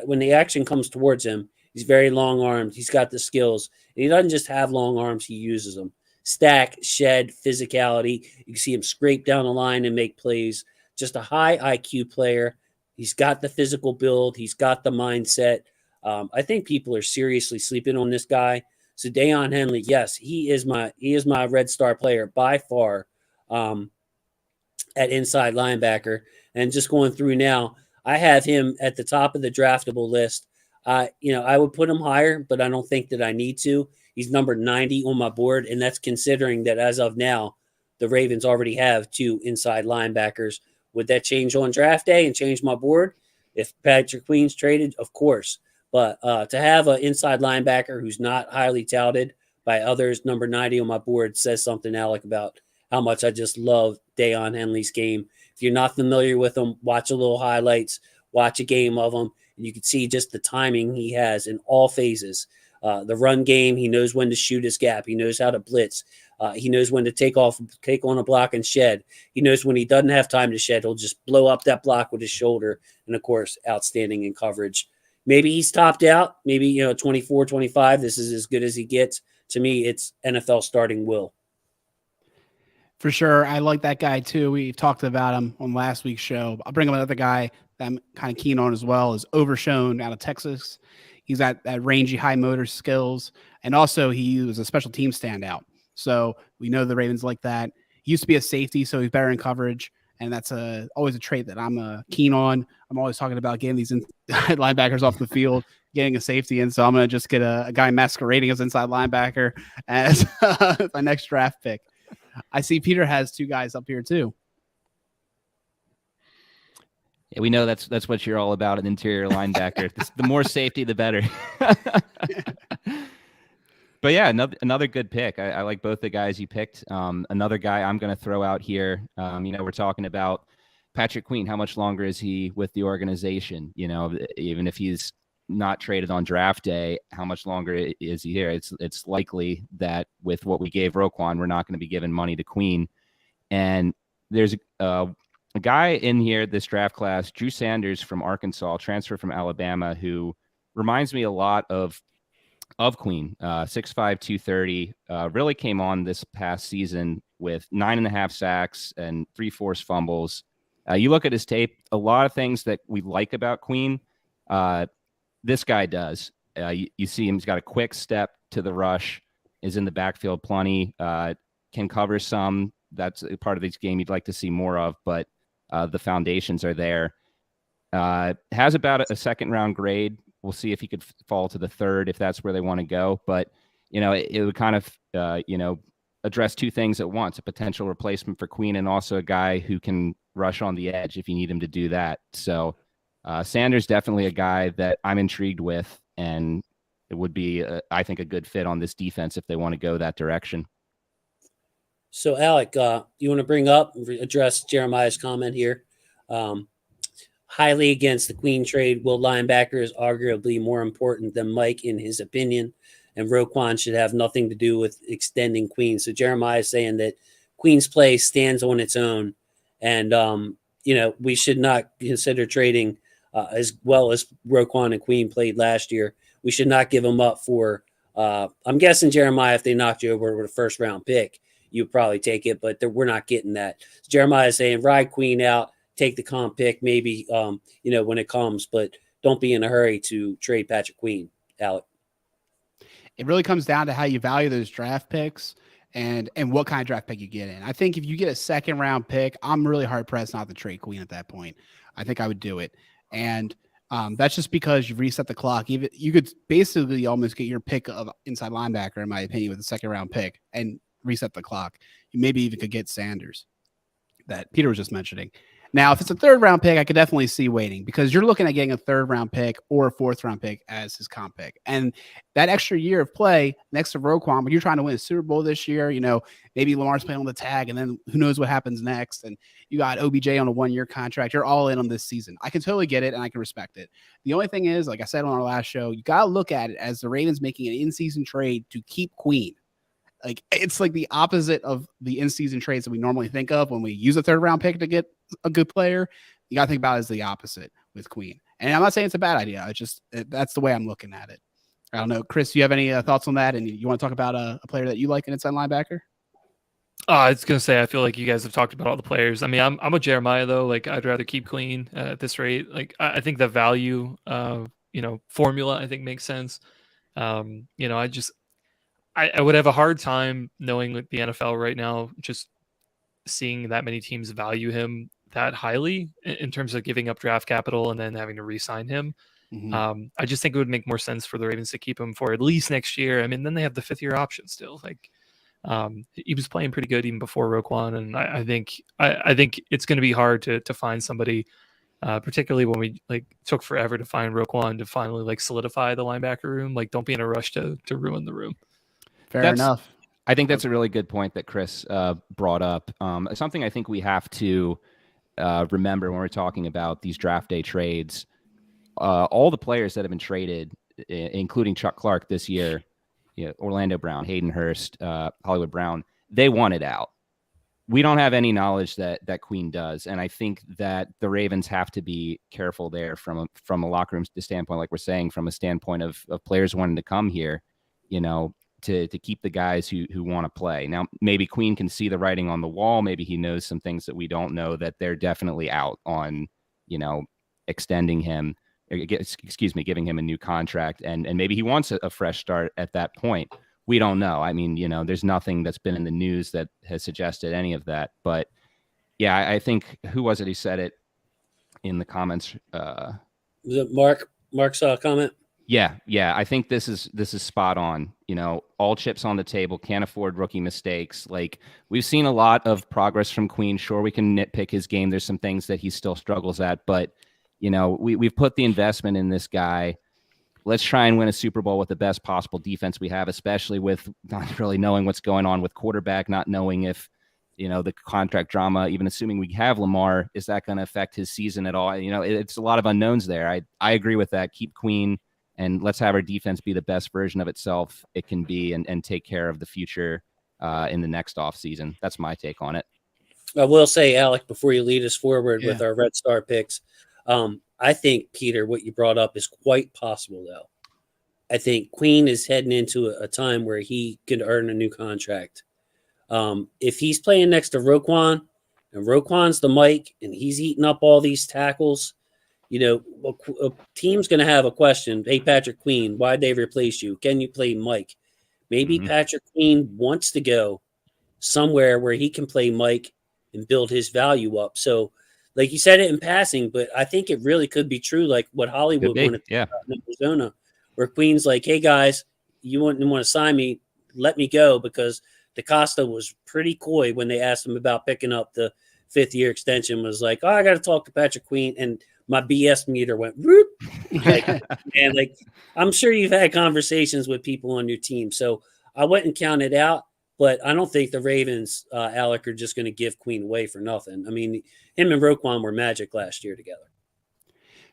when the action comes towards him, he's very long armed. He's got the skills. And he doesn't just have long arms, he uses them. Stack, shed, physicality. You can see him scrape down the line and make plays. Just a high IQ player. He's got the physical build. He's got the mindset. I think people are seriously sleeping on this guy. So Deion Henley, yes, he is my Red Star player by far at inside linebacker. And just going through now, I have him at the top of the draftable list. I would put him higher, but I don't think that I need to. He's number 90 on my board, and that's considering that as of now, the Ravens already have 2 inside linebackers. Would that change on draft day and change my board? If Patrick Queen's traded, of course. But to have an inside linebacker who's not highly touted by others, number 90 on my board, says something, Alec, about how much I just love Deion Henley's game. If you're not familiar with him, watch a little highlights, watch a game of him, and you can see just the timing he has in all phases. The run game, he knows when to shoot his gap. He knows how to blitz. He knows when to take on a block and shed. He knows when he doesn't have time to shed, he'll just blow up that block with his shoulder. And, of course, outstanding in coverage. Maybe he's topped out. Maybe, 24, 25, this is as good as he gets. To me, it's NFL starting will. For sure. I like that guy too. We talked about him on last week's show. I'll bring up another guy that I'm kind of keen on as well, is Overshown out of Texas. He's got that rangy high motor skills. And also he was a special team standout. So we know the Ravens like that. He used to be a safety, so he's better in coverage. And that's always a trait that I'm keen on. I'm always talking about getting these linebackers off the field, getting a safety in. So I'm going to just get a guy masquerading as inside linebacker as my next draft pick. I see Peter has 2 guys up here too. Yeah, we know that's what you're all about, an interior linebacker. The more safety, the better. But yeah, another good pick. I like both the guys you picked. Another guy I'm going to throw out here. We're talking about Patrick Queen. How much longer is he with the organization? Even if he's not traded on draft day, how much longer is he here? It's likely that with what we gave Roquan, we're not going to be giving money to Queen. And there's a guy in here, this draft class, Drew Sanders from Arkansas, transfer from Alabama, who reminds me a lot of Queen, 6'5", 230, really came on this past season with 9.5 sacks and 3 forced fumbles. You look at his tape, a lot of things that we like about Queen, this guy does. You see him, he's got a quick step to the rush, is in the backfield plenty, can cover some. That's a part of this game you'd like to see more of, but the foundations are there. Has about a second-round grade. We'll see if he could fall to the 3rd if that's where they want to go. But, it would kind of, address 2 things at once, a potential replacement for Queen and also a guy who can rush on the edge if you need him to do that. So Sanders definitely a guy that I'm intrigued with, and it would be, I think, a good fit on this defense if they want to go that direction. So, Alec, you want to address Jeremiah's comment here? Highly against the Queen trade. Will linebacker is arguably more important than Mike in his opinion, and Roquan should have nothing to do with extending Queen. So Jeremiah is saying that Queen's play stands on its own, and we should not consider trading as well as Roquan and Queen played last year. We should not give them up for. I'm guessing, Jeremiah, if they knocked you over with a 1st-round pick, you'd probably take it, but we're not getting that. So Jeremiah is saying ride Queen out. Take the comp pick maybe, when it comes, but don't be in a hurry to trade Patrick Queen, Alec. It really comes down to how you value those draft picks and what kind of draft pick you get in. I think if you get a 2nd-round pick, I'm really hard-pressed not to trade Queen at that point. I think I would do it. And that's just because you've reset the clock. Even you could basically almost get your pick of inside linebacker, in my opinion, with a 2nd-round pick and reset the clock. You maybe even could get Sanders that Peter was just mentioning. Now, if it's a 3rd-round pick, I could definitely see waiting, because you're looking at getting a 3rd-round pick or a 4th-round pick as his comp pick. And that extra year of play next to Roquan, when you're trying to win a Super Bowl this year, maybe Lamar's playing on the tag, and then who knows what happens next. And you got OBJ on a 1-year contract. You're all in on this season. I can totally get it, and I can respect it. The only thing is, like I said on our last show, you got to look at it as the Ravens making an in-season trade to keep Queen. Like it's like the opposite of the in-season trades that we normally think of when we use a 3rd round pick to get a good player. You got to think about it as the opposite with Queen. And I'm not saying it's a bad idea. It's just that's the way I'm looking at it. I don't know, Chris. Do you have any thoughts on that? And you want to talk about a player that you like in inside linebacker? I was gonna say I feel like you guys have talked about all the players. I mean, I'm a Jeremiah though. Like I'd rather keep Queen at this rate. Like I think the value formula I think makes sense. I would have a hard time knowing like the NFL right now, just seeing that many teams value him that highly in terms of giving up draft capital and then having to re-sign him. I just think it would make more sense for the Ravens to keep him for at least next year. I mean, then they have the 5th-year option still. Like he was playing pretty good even before Roquan, and I think it's going to be hard to find somebody, particularly when we like took forever to find Roquan to finally like solidify the linebacker room. Like, don't be in a rush to ruin the room. Fair enough. I think that's a really good point that Chris brought up. Something I think we have to remember when we're talking about these draft day trades, all the players that have been traded, including Chuck Clark this year, Orlando Brown, Hayden Hurst, Hollywood Brown, they wanted out. We don't have any knowledge that Queen does. And I think that the Ravens have to be careful there from a locker room standpoint, like we're saying, from a standpoint of players wanting to come here, to keep the guys who want to play. Now, maybe Queen can see the writing on the wall. Maybe he knows some things that we don't know, that they're definitely out on, extending him, giving him a new contract. And maybe he wants a fresh start at that point. We don't know. I mean, there's nothing that's been in the news that has suggested any of that. But yeah, I think, who was it who said it in the comments? Was it Mark? Mark saw a comment. Yeah. I think this is spot on. All chips on the table, can't afford rookie mistakes. Like, we've seen a lot of progress from Queen. Sure, we can nitpick his game. There's some things that he still struggles at, but we've put the investment in this guy. Let's try and win a Super Bowl with the best possible defense we have, especially with not really knowing what's going on with quarterback, not knowing if the contract drama, even assuming we have Lamar, is that going to affect his season at all? It's a lot of unknowns there. I agree with that. Keep Queen. And let's have our defense be the best version of itself it can be, and take care of the future in the next offseason. That's my take on it. I will say, Alec, before you lead us forward with our Red Star picks, I think, Peter, what you brought up is quite possible, though. I think Queen is heading into a time where he could earn a new contract. If he's playing next to Roquan, and Roquan's the mic, and he's eating up all these tackles, a team's going to have a question. Hey, Patrick Queen, why'd they replace you? Can you play Mike? Maybe Patrick Queen wants to go somewhere where he can play Mike and build his value up. So, like you said it in passing, but I think it really could be true, like what Hollywood wanted to do in Arizona, where Queen's like, hey, guys, you wouldn't want to sign me, let me go, because DaCosta was pretty coy when they asked him about picking up the 5th-year extension, was like, oh, I got to talk to Patrick Queen, and my BS meter went whoop. And I'm sure you've had conversations with people on your team, so I wouldn't count it out. But I don't think the Ravens, Alec, are just going to give Queen away for nothing. I mean, him and Roquan were magic last year together.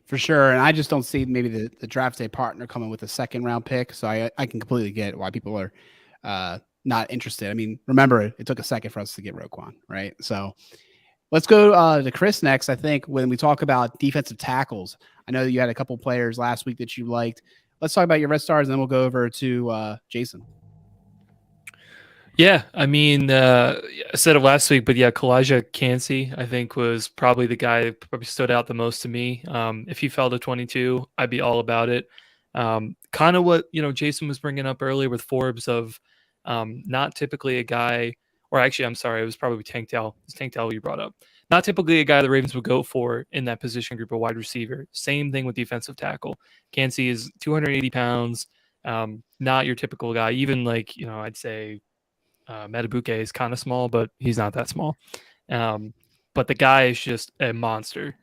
For sure. And I just don't see maybe the draft day partner coming with a 2nd-round pick. So I can completely get why people are not interested. I mean, remember, it took a second for us to get Roquan, right? So let's go to Chris next. I think when we talk about defensive tackles, I know that you had a couple players last week that you liked. Let's talk about your Red Stars, and then we'll go over to Jason. Yeah, I mean, I said it last week, but yeah, Kalijah Kancey, I think, was probably the guy that probably stood out the most to me. If he fell to 22, I'd be all about it. Kind of what, Jason was bringing up earlier with Forbes of not typically a guy, or actually, I'm sorry, it was probably Tank Dell. It's Tank Dell you brought up. Not typically a guy the Ravens would go for in that position group of wide receiver. Same thing with defensive tackle. Kancey is 280 pounds, not your typical guy. Even I'd say Matabuke is kind of small, but he's not that small. But the guy is just a monster.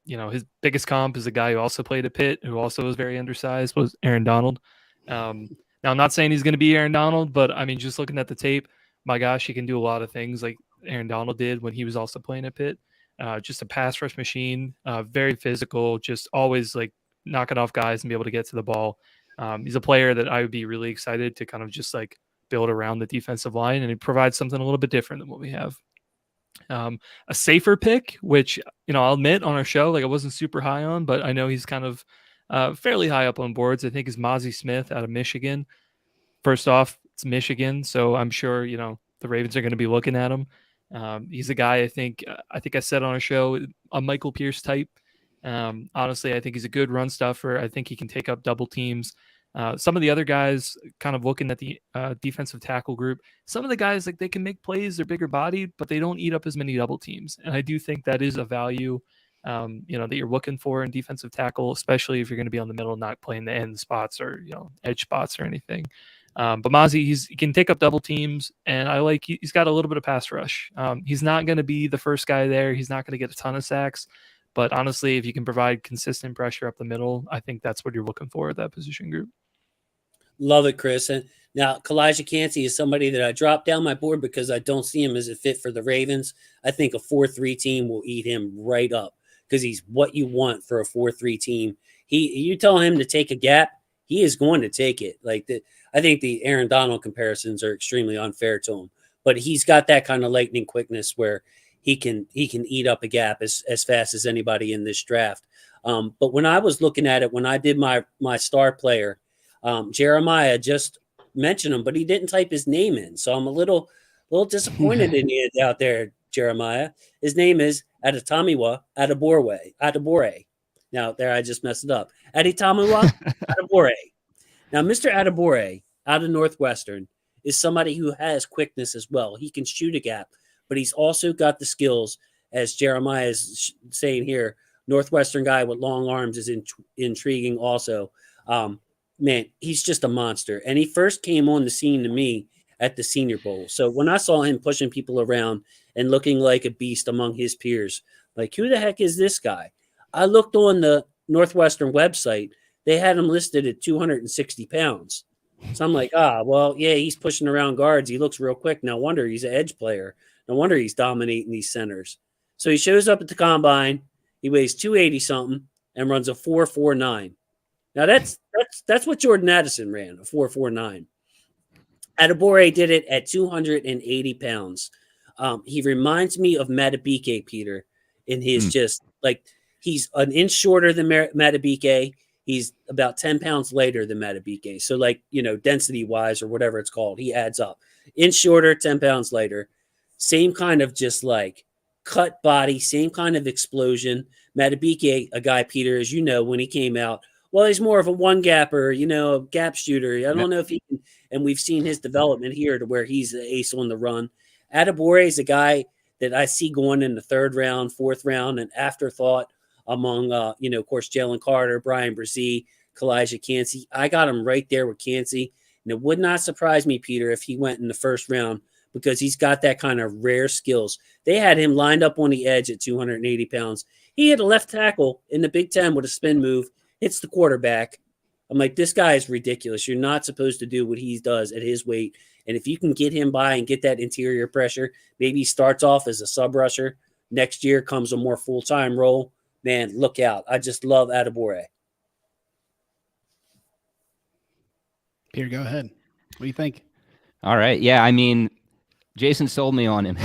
His biggest comp is a guy who also played at Pitt, who also was very undersized, was Aaron Donald. Now, I'm not saying he's going to be Aaron Donald, but I mean, just looking at the tape, my gosh, he can do a lot of things like Aaron Donald did when he was also playing at Pitt. Just a pass rush machine, very physical, just always knocking off guys and be able to get to the ball. He's a player that I would be really excited to kind of just build around the defensive line, and he provides something a little bit different than what we have. A safer pick, which, I'll admit on our show, like I wasn't super high on, but I know he's kind of fairly high up on boards, I think, is Mozzie Smith out of Michigan. First off, it's Michigan, so I'm sure, the Ravens are going to be looking at him. He's a guy, I think I said on our show, a Michael Pierce type. Honestly, I think he's a good run stuffer. I think he can take up double teams. Some of the other guys, kind of looking at the defensive tackle group, some of the guys, like, they can make plays, they're bigger bodied, but they don't eat up as many double teams. And I do think that is a value, that you're looking for in defensive tackle, especially if you're going to be on the middle, not playing the end spots or, edge spots or anything. But Mozzie, he can take up double teams, and he's got a little bit of pass rush. He's not going to be the first guy there. He's not going to get a ton of sacks. But honestly, if you can provide consistent pressure up the middle, I think that's what you're looking for at that position group. Love it, Chris. And now Kalijah Cansey is somebody that I dropped down my board because I don't see him as a fit for the Ravens. I think a 4-3 team will eat him right up because he's what you want for a 4-3 team. You tell him to take a gap, he is going to take it. I think the Aaron Donald comparisons are extremely unfair to him, but he's got that kind of lightning quickness where he can eat up a gap as fast as anybody in this draft. But when I was looking at it, when I did my star player, Jeremiah just mentioned him, but he didn't type his name in. So I'm a little disappointed in you out there, Jeremiah. His name is Adetomiwa Adebore. Now, there, I just messed it up. Adetomiwa Adebore. Now, Mr. Adebore out of Northwestern is somebody who has quickness as well. He can shoot a gap, but he's also got the skills, as Jeremiah is saying here. Northwestern guy with long arms is intriguing also. Man, he's just a monster. And he first came on the scene to me at the Senior Bowl. So when I saw him pushing people around and looking like a beast among his peers, like, who the heck is this guy? I looked on the Northwestern website. They had him listed at 260 pounds. So I'm like, well, yeah, he's pushing around guards. He looks real quick. No wonder he's an edge player. No wonder he's dominating these centers. So he shows up at the combine. He weighs 280 something and runs a 4.49. Now that's what Jordan Addison ran, a 4.49. Adebore did it at 280 pounds. He reminds me of Matabike, Peter, in his just like, he's an inch shorter than Matabike. He's about 10 pounds lighter than Matabike. So, like, density wise or whatever it's called, he adds up. Inch shorter, 10 pounds lighter. Same kind of just like cut body, same kind of explosion. Matabike, a guy, Peter, as you know, when he came out, well, he's more of a one gapper, a gap shooter. I don't know if he can, and we've seen his development here to where he's the ace on the run. Adebore is a guy that I see going in the third round, fourth round, an afterthought among, of course, Jalen Carter, Brian Brzee, Kalijah Cansey. I got him right there with Cansey. And it would not surprise me, Peter, if he went in the first round because he's got that kind of rare skills. They had him lined up on the edge at 280 pounds. He had a left tackle in the Big Ten with a spin move, hits the quarterback. I'm like, this guy is ridiculous. You're not supposed to do what he does at his weight. And if you can get him by and get that interior pressure, maybe he starts off as a sub rusher. Next year comes a more full-time role. Man, look out. I just love Adebore. Peter, go ahead. What do you think? All right. Yeah, I mean, Jason sold me on him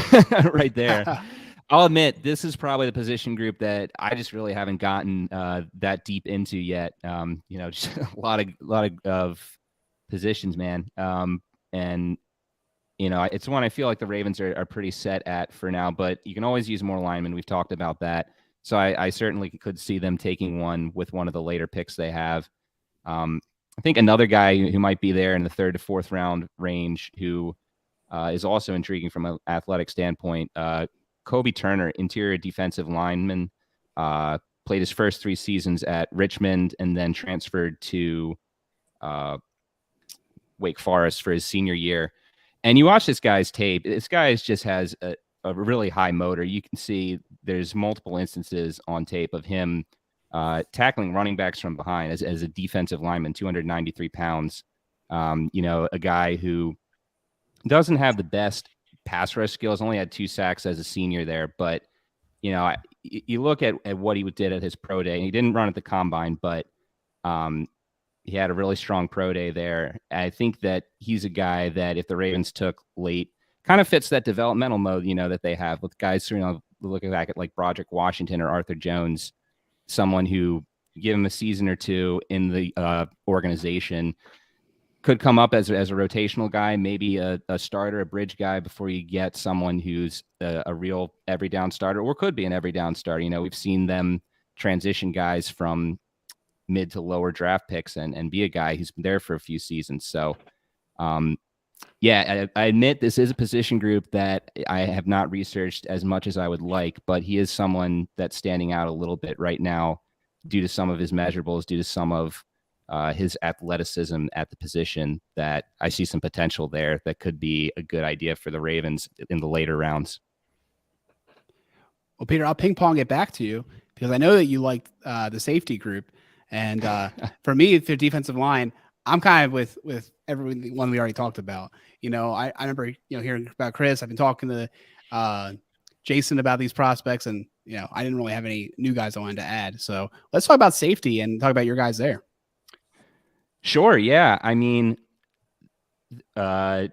right there. I'll admit, this is probably the position group that I just really haven't gotten that deep into yet. Just a lot of positions, man. And it's one I feel like the Ravens are pretty set at for now, but you can always use more linemen. We've talked about that. So I certainly could see them taking one with one of the later picks they have. I think another guy who might be there in the third to fourth round range who is also intriguing from an athletic standpoint, Kobe Turner, interior defensive lineman, played his first 3 seasons at Richmond and then transferred to Wake Forest for his senior year. And you watch this guy's tape. This guy just has a really high motor. You can see there's multiple instances on tape of him tackling running backs from behind as a defensive lineman, 293 pounds. A guy who doesn't have the best pass rush skills, only had 2 sacks as a senior there. But, you look at what he did at his pro day, and he didn't run at the combine, but He had a really strong pro day there. I think that he's a guy that if the Ravens took late, kind of fits that developmental mode, that they have with guys, looking back at like Broderick Washington or Arthur Jones, someone who give him a season or two in the organization could come up as a rotational guy, maybe a starter, a bridge guy before you get someone who's a real every down starter, or could be an every down starter. We've seen them transition guys from mid to lower draft picks and be a guy who's been there for a few seasons. So, I admit this is a position group that I have not researched as much as I would like, but he is someone that's standing out a little bit right now due to some of his measurables, due to some of his athleticism at the position, that I see some potential there that could be a good idea for the Ravens in the later rounds. Well, Peter, I'll ping pong it back to you because I know that you like the safety group. And for me, the defensive line, I'm kind of with everyone we already talked about. I remember, hearing about Chris. I've been talking to Jason about these prospects, and, I didn't really have any new guys I wanted to add. So let's talk about safety and talk about your guys there. Sure. Yeah. I mean, Jair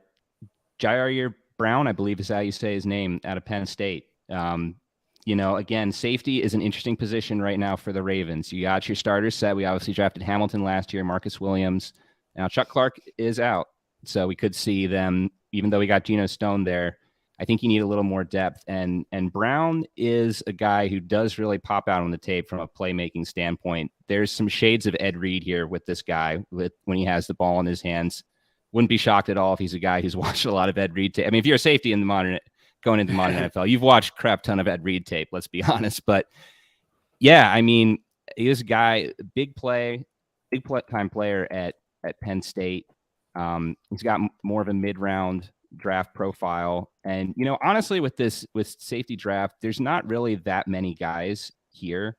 Brown, I believe is how you say his name, out of Penn State. Again, safety is an interesting position right now for the Ravens. You got your starters set. We obviously drafted Hamilton last year, Marcus Williams. Now Chuck Clark is out. So we could see them, even though we got Geno Stone there, I think you need a little more depth. And Brown is a guy who does really pop out on the tape from a playmaking standpoint. There's some shades of Ed Reed here with this guy when he has the ball in his hands. Wouldn't be shocked at all if he's a guy who's watched a lot of Ed Reed tape. I mean, if you're a safety in the going into the modern NFL, you've watched a crap ton of Ed Reed tape, let's be honest. But yeah, I mean, he is a guy, big time player at Penn State. He's got more of a mid-round draft profile. And, honestly, with safety draft, there's not really that many guys here.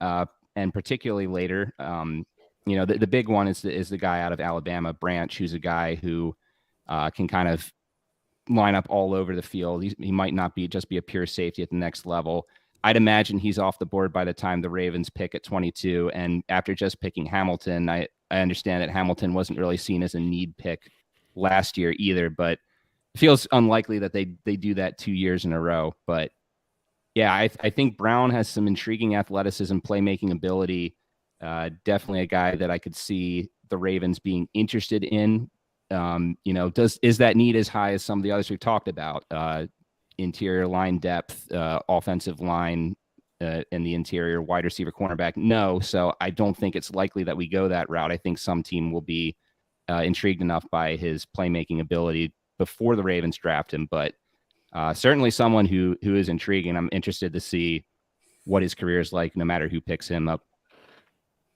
And particularly later, the big one is the guy out of Alabama, Branch, who's a guy who can kind of line up all over the field. He might not be a pure safety at the next level. I'd imagine he's off the board by the time the Ravens pick at 22. And after just picking Hamilton, I understand that Hamilton wasn't really seen as a need pick last year either, but it feels unlikely that they do that 2 years in a row. But yeah, I think Brown has some intriguing athleticism, playmaking ability. Definitely a guy that I could see the Ravens being interested in. Is that need as high as some of the others we've talked about? Interior line depth, offensive line in the interior, wide receiver, cornerback? No. So I don't think it's likely that we go that route. I think some team will be intrigued enough by his playmaking ability before the Ravens draft him. But certainly someone who is intriguing. I'm interested to see what his career is like, no matter who picks him up.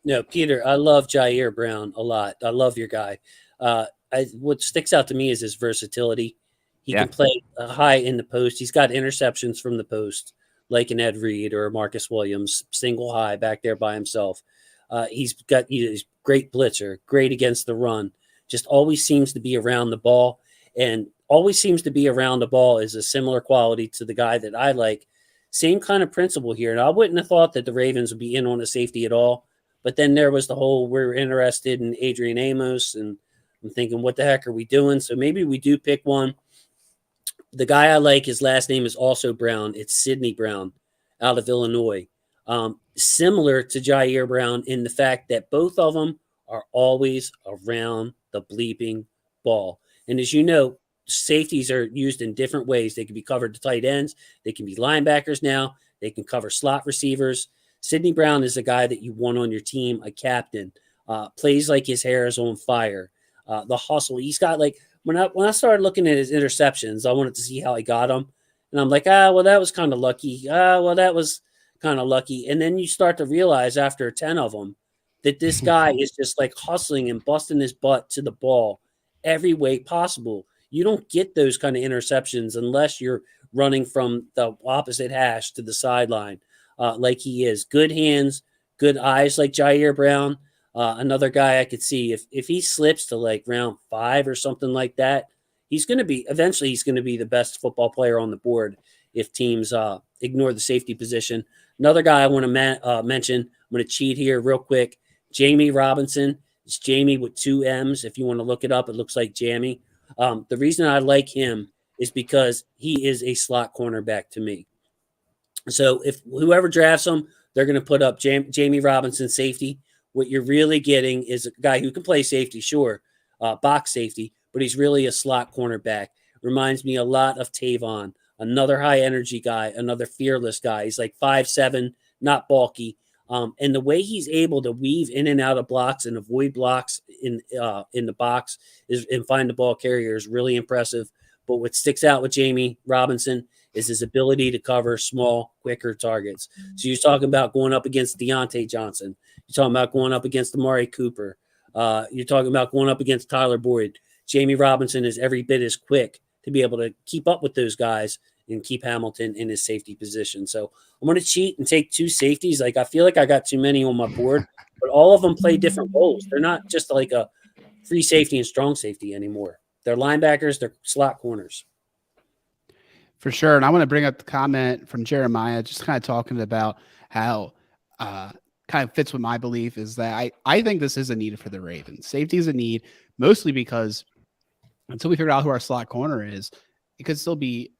No, Peter, I love Jair Brown a lot. I love your guy. What sticks out to me is his versatility. He can play high in the post. He's got interceptions from the post, like an Ed Reed or Marcus Williams, single high back there by himself. He's great blitzer, great against the run, just always seems to be around the ball. And always seems to be around the ball is a similar quality to the guy that I like. Same kind of principle here. And I wouldn't have thought that the Ravens would be in on a safety at all. But then there was the whole, we're interested in Adrian Amos, and I'm thinking, what the heck are we doing? So maybe we do pick one. The guy I like, his last name is also Brown. It's Sidney Brown out of Illinois. Similar to Jair Brown in the fact that both of them are always around the bleeping ball. And as you know, safeties are used in different ways. They can be covered to tight ends. They can be linebackers now. They can cover slot receivers. Sidney Brown is a guy that you want on your team, a captain, plays like his hair is on fire. The hustle. He's got when I started looking at his interceptions, I wanted to see how he got them. And I'm like, well, that was kind of lucky. Well, that was kind of lucky. And then you start to realize after 10 of them that this guy is just hustling and busting his butt to the ball every way possible. You don't get those kind of interceptions unless you're running from the opposite hash to the sideline like he is. Good hands, good eyes like Jair Brown. Another guy I could see if he slips to round 5 or something like that, eventually he's going to be the best football player on the board if teams ignore the safety position. Another guy I want to mention, I'm going to cheat here real quick. Jamie Robinson, It's Jamie with 2 M's. If you want to look it up, it looks like Jamie. The reason I like him is because he is a slot cornerback to me. So if whoever drafts him, they're going to put up Jamie Robinson safety. What you're really getting is a guy who can play safety, sure, box safety, but he's really a slot cornerback. Reminds me a lot of Tavon, another high energy guy, another fearless guy. He's like 5'7", not bulky. And the way he's able to weave in and out of blocks and avoid blocks in the box and find the ball carrier is really impressive. But what sticks out with Jamie Robinson is his ability to cover small, quicker targets. So you're talking about going up against Deontay Johnson. You're talking about going up against Amari Cooper. You're talking about going up against Tyler Boyd. Jamie Robinson is every bit as quick to be able to keep up with those guys and keep Hamilton in his safety position. So I'm going to cheat and take 2 safeties. Like, I feel like I got too many on my board, but all of them play different roles. They're not just like a free safety and strong safety anymore. They're linebackers. They're slot corners. For sure. And I want to bring up the comment from Jeremiah, just kind of talking about how kind of fits with my belief is that I think this is a need for the Ravens. Safety is a need, mostly because until we figure out who our slot corner is, it could still be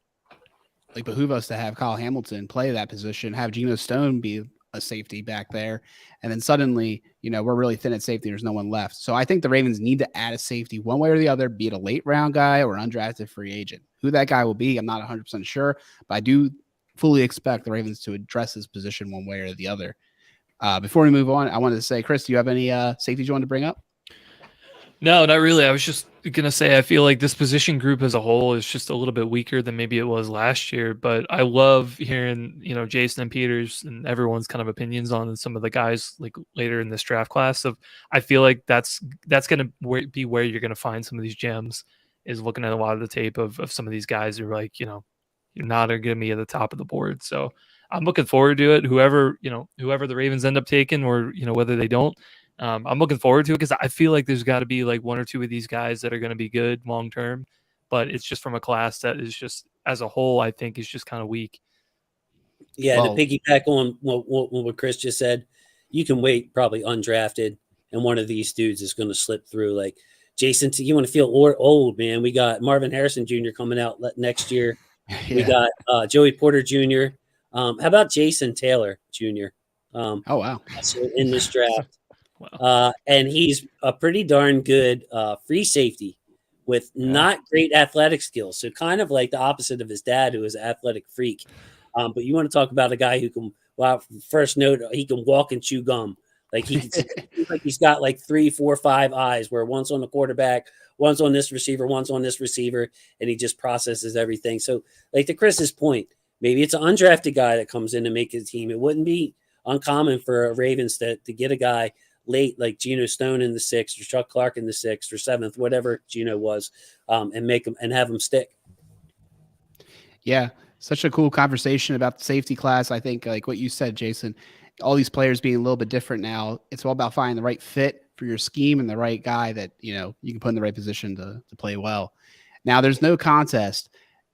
like behoove us to have Kyle Hamilton play that position, have Geno Stone be a safety back there. And then suddenly, we're really thin at safety. There's no one left. So I think the Ravens need to add a safety one way or the other, be it a late round guy or an undrafted free agent. Who that guy will be, I'm not 100% sure, but I do fully expect the Ravens to address his position one way or the other. Before we move on, I wanted to say, Chris, do you have any safeties you want to bring up? No, not really. I was just going to say, I feel like this position group as a whole is just a little bit weaker than maybe it was last year, but I love hearing, Jason and Peters and everyone's kind of opinions on some of the guys like later in this draft class. I feel like that's going to be where you're going to find some of these gems, is looking at a lot of the tape of some of these guys who are like, you're not going to be at the top of the board. So I'm looking forward to it. Whoever the Ravens end up taking, or, whether they don't, I'm looking forward to it, because I feel like there's got to be like 1 or 2 of these guys that are going to be good long term, but it's just from a class that is just, as a whole, I think is just kind of weak. Yeah, to piggyback on what Chris just said, you can wait probably undrafted, and one of these dudes is going to slip through. Like Jason, you want to feel old, man. We got Marvin Harrison Jr. coming out next year. Yeah. We got Joey Porter Jr. How about Jason Taylor Jr.? Oh, wow. In this draft. Wow. And he's a pretty darn good free safety with not great athletic skills. So kind of like the opposite of his dad, who is an athletic freak. But you want to talk about a guy who can, first note, he can walk and chew gum. Like he's got like 3, 4, 5 eyes, where one's on the quarterback, one's on this receiver, one's on this receiver, and he just processes everything. So like to Chris's point, maybe it's an undrafted guy that comes in to make his team. It wouldn't be uncommon for Ravens to get a guy late, like Geno Stone in the 6th, or Chuck Clark in the 6th or 7th, whatever Geno was, and make him and have him stick. Yeah, such a cool conversation about the safety class. I think, like what you said, Jason, all these players being a little bit different now. It's all about finding the right fit for your scheme and the right guy that you can put in the right position to play well. Now, there's no contest.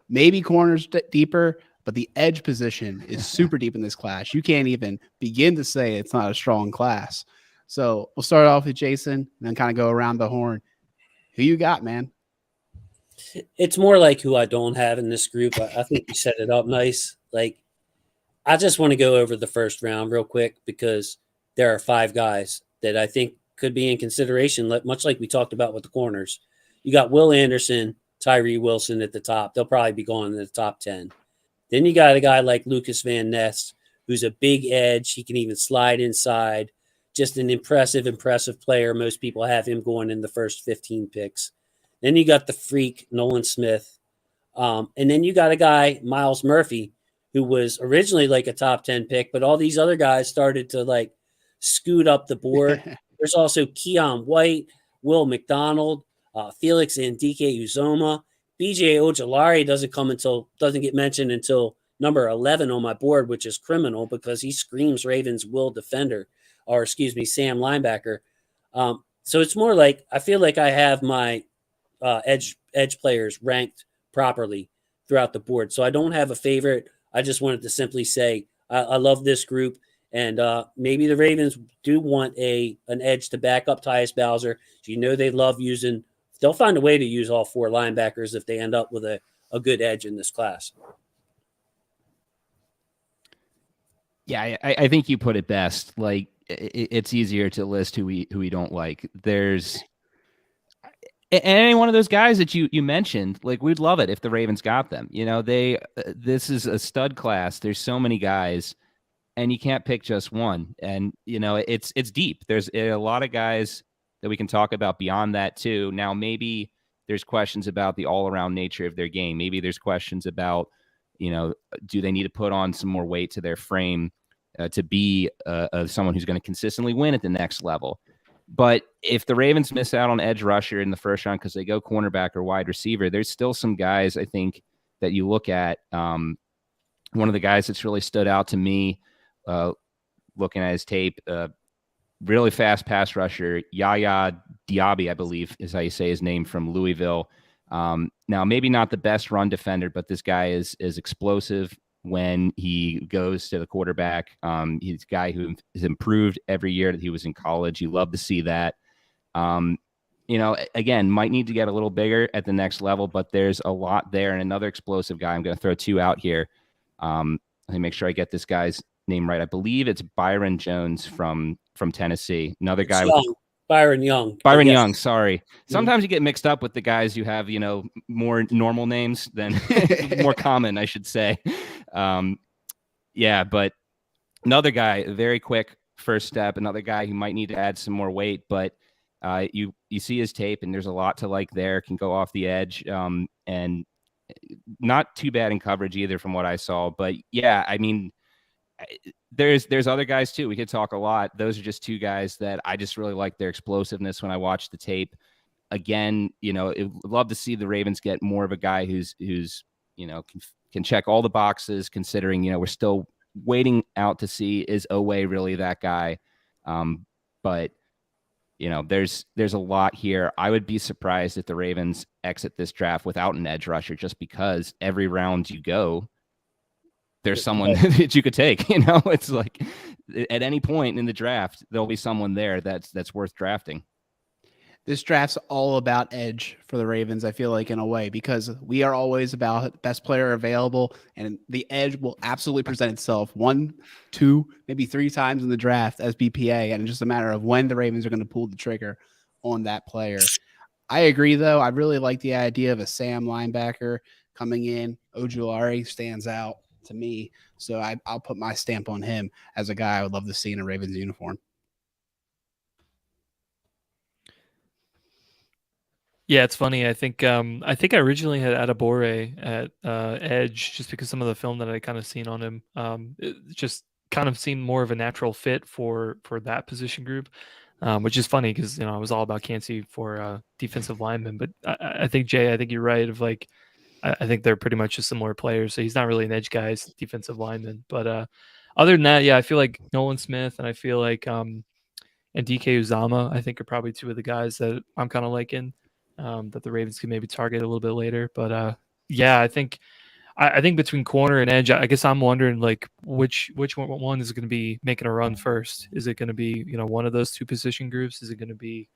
Maybe corners deeper, but the edge position is super deep in this class. You can't even begin to say it's not a strong class. So we'll start off with Jason and then kind of go around the horn. Who you got, man? It's more like who I don't have in this group. I think you set it up nice. Like, I just want to go over the first round real quick, because there are 5 guys that I think could be in consideration, much like we talked about with the corners. You got Will Anderson, Tyree Wilson at the top. They'll probably be going in the top 10. Then you got a guy like Lucas Van Ness, who's a big edge. He can even slide inside. Just an impressive player. Most people have him going in the first 15 picks. Then you got the freak, Nolan Smith. And then you got a guy, Miles Murphy, who was originally like a top 10 pick, but all these other guys started to like scoot up the board. There's also Keon White, Will McDonald, Felix Anudike-Uzomah. BJ Ojulari doesn't get mentioned until number 11 on my board, which is criminal because he screams Ravens will defender, or Sam linebacker. So it's more like I feel like I have my edge players ranked properly throughout the board. So I don't have a favorite. I just wanted to simply say I love this group, And maybe the Ravens do want an edge to back up Tyus Bowser. So they love using. They'll find a way to use all 4 linebackers if they end up with a good edge in this class. Yeah, I think you put it best. Like it's easier to list who we don't like. There's any one of those guys that you mentioned. Like we'd love it if the Ravens got them. This is a stud class. There's so many guys, and you can't pick just one. And it's deep. There's a lot of guys that we can talk about beyond that too. Now maybe there's questions about the all-around nature of their game. Maybe there's questions about do they need to put on some more weight to their frame to be someone who's going to consistently win at the next level? But if the Ravens miss out on edge rusher in the first round because they go cornerback or wide receiver, there's still some guys I think that you look at. One of the guys that's really stood out to me looking at his tape, really fast pass rusher, Yaya Diaby, I believe is how you say his name, from Louisville. Now, maybe not the best run defender, but this guy is explosive when he goes to the quarterback. He's a guy who has improved every year that he was in college. You love to see that. Again, might need to get a little bigger at the next level, but there's a lot there. And another explosive guy, I'm going to throw 2 out here. Let me make sure I get this guy's name right. I believe it's Byron Jones from Tennessee. Another guy with Byron Young. Byron Young, sorry. Sometimes you get mixed up with the guys who have, more normal names than more common, I should say. But another guy, very quick first step, another guy who might need to add some more weight, but you see his tape and there's a lot to like there, can go off the edge, and not too bad in coverage either from what I saw. But yeah, I mean, there's other guys too. We could talk a lot. Those are just 2 guys that I just really like their explosiveness when I watch the tape. Again, love to see the Ravens get more of a guy who's can check all the boxes, considering we're still waiting out to see, is Oweh really that guy? But there's a lot here. I would be surprised if the Ravens exit this draft without an edge rusher, just because every round you go, there's someone that you could take. It's like at any point in the draft, there'll be someone there that's worth drafting. This draft's all about edge for the Ravens, I feel like, in a way, because we are always about best player available, and the edge will absolutely present itself 1, 2, maybe 3 times in the draft as BPA, and it's just a matter of when the Ravens are going to pull the trigger on that player. I agree, though. I really like the idea of a Sam linebacker coming in. Ojulari stands out to me, so I'll put my stamp on him as a guy I would love to see in a Ravens uniform. Yeah, it's funny. I think I originally had Adebawore at edge, just because some of the film that I kind of seen on him, it just kind of seemed more of a natural fit for that position group, which is funny because I was all about Kancey for defensive linemen, but I think Jay, I think you're right. I think they're pretty much just similar players. So he's not really an edge guy, he's defensive lineman. But other than that, yeah, I feel like Nolan Smith and I feel like and DK Uzama, I think, are probably 2 of the guys that I'm kind of liking. That the Ravens could maybe target a little bit later. But yeah, I think between corner and edge, I guess I'm wondering like which one is going to be making a run first. Is it going to be one of those 2 position groups? Is it going to be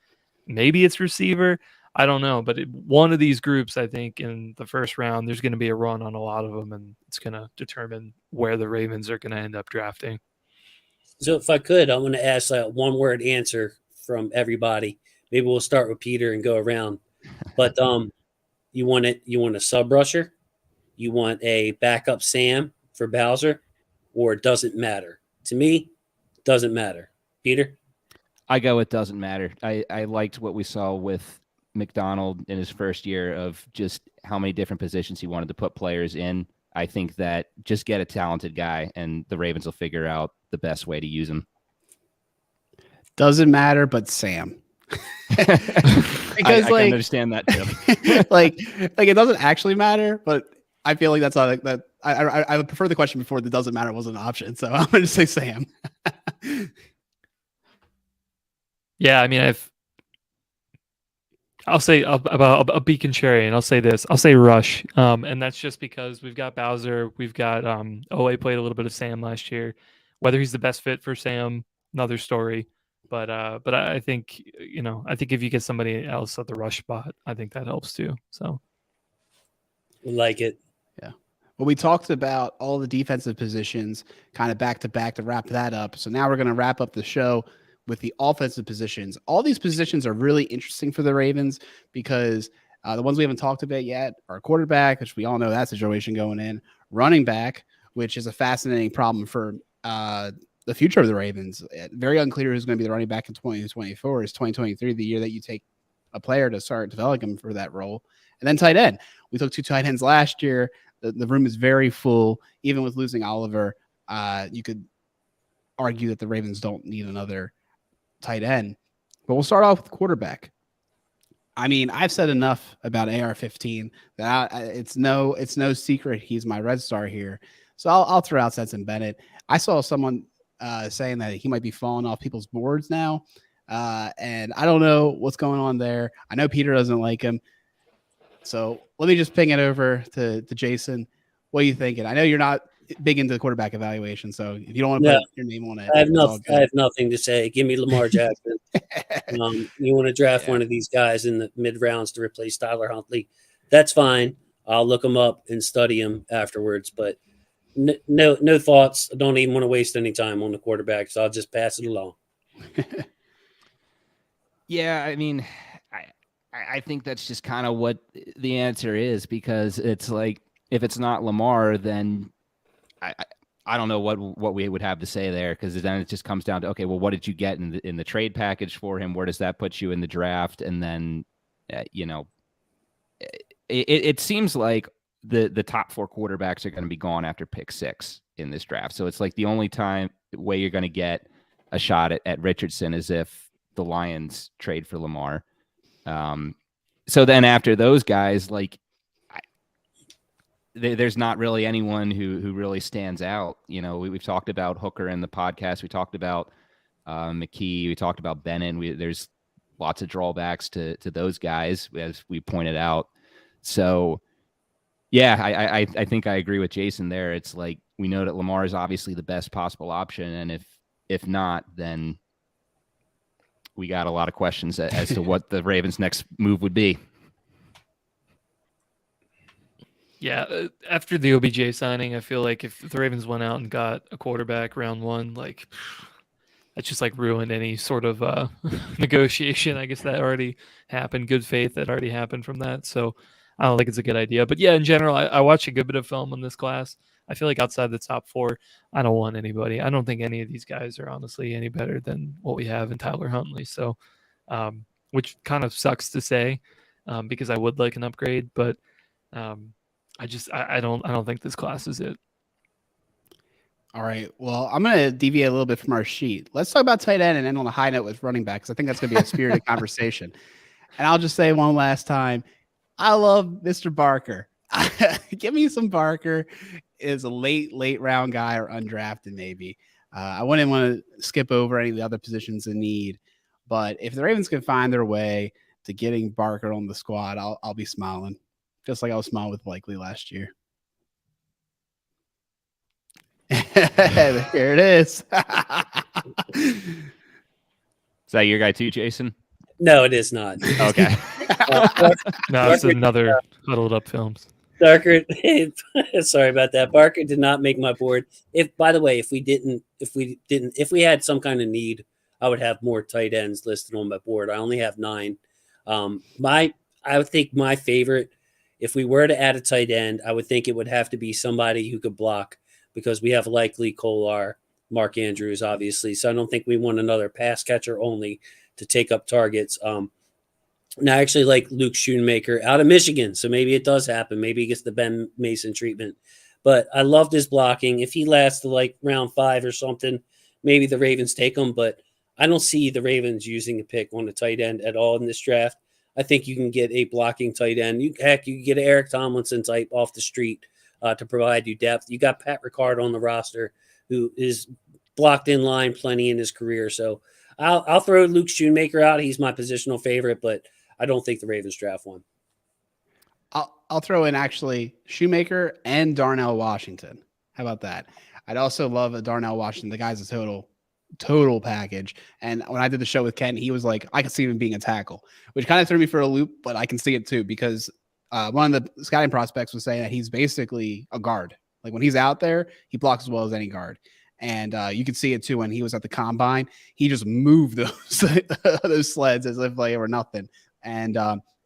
maybe it's receiver? I don't know, but one of these groups, I think, in the first round, there's going to be a run on a lot of them, and it's going to determine where the Ravens are going to end up drafting. So if I could, I want to ask a 1-word answer from everybody. Maybe we'll start with Peter and go around. But you want a sub rusher, you want a backup Sam for Bowser, or it doesn't matter? To me, it doesn't matter. Peter? I go, it doesn't matter. I liked what we saw with McDonald in his first year of just how many different positions he wanted to put players in. I think that just get a talented guy and the Ravens will figure out the best way to use him. Doesn't matter, but Sam. Because I can understand that too. like it doesn't actually matter, but I feel like that's not like that. I would prefer the question before the doesn't matter wasn't an option. So I'm going to say Sam. Yeah, I mean, I'll say about a beacon cherry, and I'll say this. I'll say Rush, and that's just because we've got Bowser, we've got Oweh played a little bit of Sam last year. Whether he's the best fit for Sam, another story. But I think, I think if you get somebody else at the rush spot, I think that helps too. So Like it. Yeah. Well, we talked about all the defensive positions kind of back to back to wrap that up. So now we're going to wrap up the show with the offensive positions. All these positions are really interesting for the Ravens because the ones we haven't talked about yet are quarterback, which we all know that situation going in, running back, which is a fascinating problem for the future of the Ravens. Very unclear who's going to be the running back in 2024. Is 2023 the year that you take a player to start developing him for that role? And then tight end. We took 2 tight ends last year. The room is very full. Even with losing Oliver, you could argue that the Ravens don't need another tight end. But we'll start off with quarterback. I mean, I've said enough about AR-15 that it's no secret he's my red star here. So I'll throw out Stetson Bennett. I saw someone saying that he might be falling off people's boards now. And I don't know what's going on there. I know Peter doesn't like him. So let me just ping it over to Jason. What are you thinking? I know you're not big into the quarterback evaluation, so if you don't want to put your name on it, I have nothing to say. Give me Lamar Jackson. You want to draft one of these guys in the mid rounds to replace Tyler Huntley? That's fine. I'll look him up and study him afterwards. But no thoughts. I don't even want to waste any time on the quarterback, so I'll just pass it along. Yeah, I mean, I think that's just kind of what the answer is, because it's like, if it's not Lamar, then I don't know what we would have to say there, because then it just comes down to, okay, well, what did you get in the trade package for him? Where does that put you in the draft? And then, it seems like the top 4 quarterbacks are going to be gone after pick 6 in this draft. So it's like the only way you're going to get a shot at Richardson is if the Lions trade for Lamar. So then after those guys, like, there's not really anyone who really stands out. We've talked about Hooker in the podcast. We talked about McKee. We talked about Bennett. There's lots of drawbacks to those guys, as we pointed out. So, yeah, I think I agree with Jason there. It's like, we know that Lamar is obviously the best possible option, and if not, then we got a lot of questions as to what the Ravens' next move would be. Yeah, after the OBJ signing, I feel like if the Ravens went out and got a quarterback round 1, like, that's just like ruined any sort of negotiation. I guess that already happened. Good faith that already happened from that. So I don't think it's a good idea. But yeah, in general, I watched a good bit of film on this class. I feel like outside the top 4, I don't want anybody. I don't think any of these guys are honestly any better than what we have in Tyler Huntley. So, which kind of sucks to say, because I would like an upgrade, but I don't think this class is it. All right. Well, I'm going to deviate a little bit from our sheet. Let's talk about tight end and end on a high note with running backs. I think that's going to be a spirited conversation. And I'll just say one last time, I love Mr. Barker. Give me some Barker. Is a late round guy or undrafted maybe. I wouldn't want to skip over any of the other positions in need. But if the Ravens can find their way to getting Barker on the squad, I'll be smiling. Just like I was smiling with Blakely last year. Here it is. Is that your guy too, Jason? No, it is not. Okay. No, it's another huddled up films. Barker, sorry about that. Barker did not make my board. By the way, if we had some kind of need, I would have more tight ends listed on my board. I only have 9. I would think my favorite, if we were to add a tight end, I would think it would have to be somebody who could block, because we have likely Kolar, Mark Andrews, obviously. So I don't think we want another pass catcher only to take up targets. Now, I actually like Luke Schoonmaker out of Michigan, so maybe it does happen. Maybe he gets the Ben Mason treatment. But I loved his blocking. If he lasts to like round 5 or something, maybe the Ravens take him. But I don't see the Ravens using a pick on the tight end at all in this draft. I think you can get a blocking tight end. You can get an Eric Tomlinson type off the street to provide you depth. You got Pat Ricard on the roster, who is blocked in line plenty in his career. So I'll throw Luke Schoonmaker out. He's my positional favorite, but I don't think the Ravens draft one. I'll throw in actually Shoemaker and Darnell Washington. How about that? I'd also love a Darnell Washington. The guy's a total package. And when I did the show with Ken, he was like, I could see him being a tackle, which kind of threw me for a loop, but I can see it too because one of the scouting prospects was saying that he's basically a guard. Like when he's out there, he blocks as well as any guard. And you could see it too when he was at the combine. He just moved those those sleds as if they were nothing. And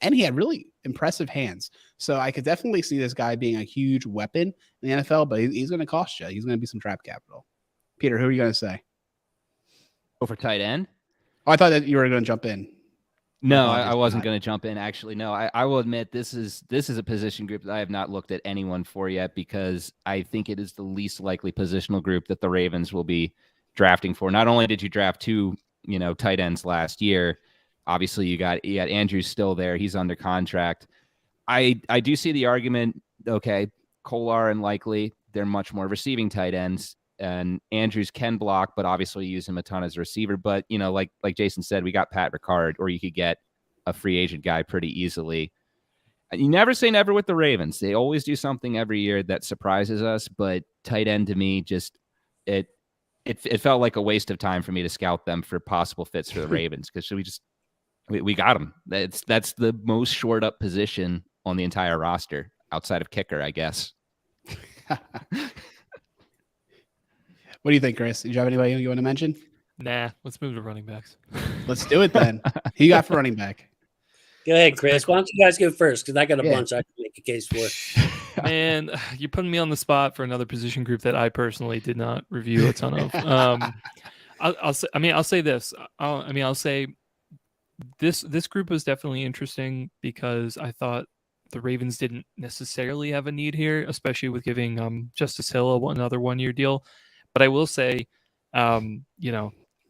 he had really impressive hands. So I could definitely see this guy being a huge weapon in the NFL, but he's going to cost you. He's going to be some draft capital. Peter, who are you going to say? Go for tight end? Oh, I thought that you were going to jump in. No, No, I it's wasn't not. going to jump in. Actually, no. I will admit this is a position group that I have not looked at anyone for yet because I think it is the least likely positional group that the Ravens will be drafting for. Not only did you draft two, tight ends last year, obviously you got Andrews still there. He's under contract. I do see the argument. Okay, Kolar and Likely, they're much more receiving tight ends. And Andrews can block, but obviously use him a ton as a receiver. But, like Jason said, we got Pat Ricard, or you could get a free agent guy pretty easily. You never say never with the Ravens. They always do something every year that surprises us. But tight end to me, just it felt like a waste of time for me to scout them for possible fits for the Ravens because we got them. That's the most shored up position on the entire roster outside of kicker, I guess. What do you think, Chris? Do you have anybody you want to mention? Nah, let's move to running backs. Let's do it then. Who you got for running back? Go ahead, Chris. Why don't you guys go first? Because I got a Yeah. bunch I can make a case for. Man, you're putting me on the spot for another position group that I personally did not review a ton of. I'll say this. I'll say this group was definitely interesting because I thought the Ravens didn't necessarily have a need here, especially with giving Justice Hill another 1-year deal. But I will say,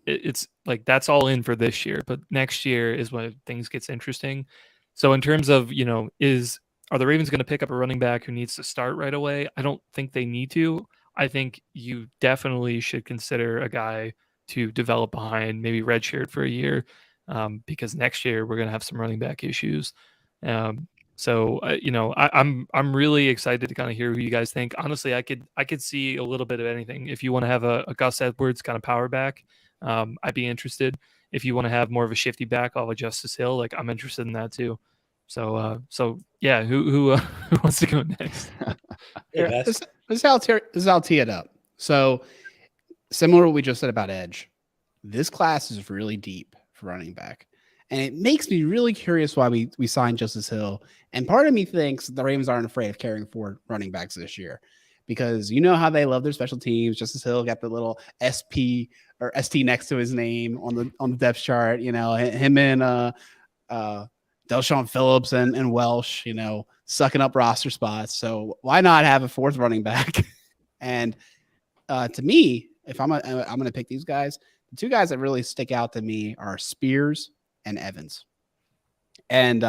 it's like that's all in for this year. But next year is when things gets interesting. So in terms of, are the Ravens going to pick up a running back who needs to start right away? I don't think they need to. I think you definitely should consider a guy to develop behind, maybe redshirt for a year, because next year we're going to have some running back issues. I'm really excited to kind of hear who you guys think. Honestly, I could see a little bit of anything. If you want to have a Gus Edwards kind of power back, I'd be interested. If you want to have more of a shifty back, I'll Justice Hill. Like I'm interested in that too. So yeah, who wants to go next? Hey, guys. This is how I'll tee it up. So similar to what we just said about edge, this class is really deep for running back. And it makes me really curious why we signed Justice Hill. And part of me thinks the Ravens aren't afraid of carrying 4 running backs this year because you know how they love their special teams. Justice Hill got the little SP or ST next to his name on the depth chart. Him and Delshon Phillips and Welsh, sucking up roster spots. So why not have a 4th running back? And to me, if I'm going to pick these guys, the 2 guys that really stick out to me are Spears and Evans. And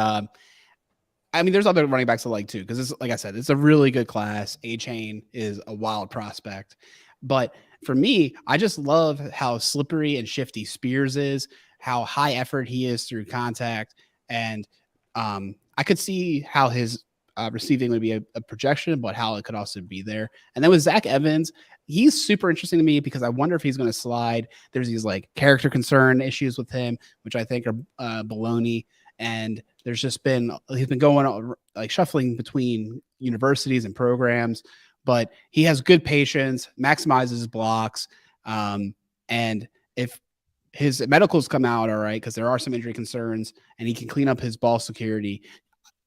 there's other running backs I like too, because like I said, it's a really good class. A-Chain is a wild prospect. But for me, I just love how slippery and shifty Spears is, how high effort he is through contact. And I could see how his receiving would be a projection, but how it could also be there. And then with Zach Evans, he's super interesting to me because I wonder if he's going to slide. There's these like character concern issues with him, which I think are baloney. And there's just he's been going like shuffling between universities and programs, but he has good patience, maximizes his blocks. And if his medicals come out all right, because there are some injury concerns and he can clean up his ball security,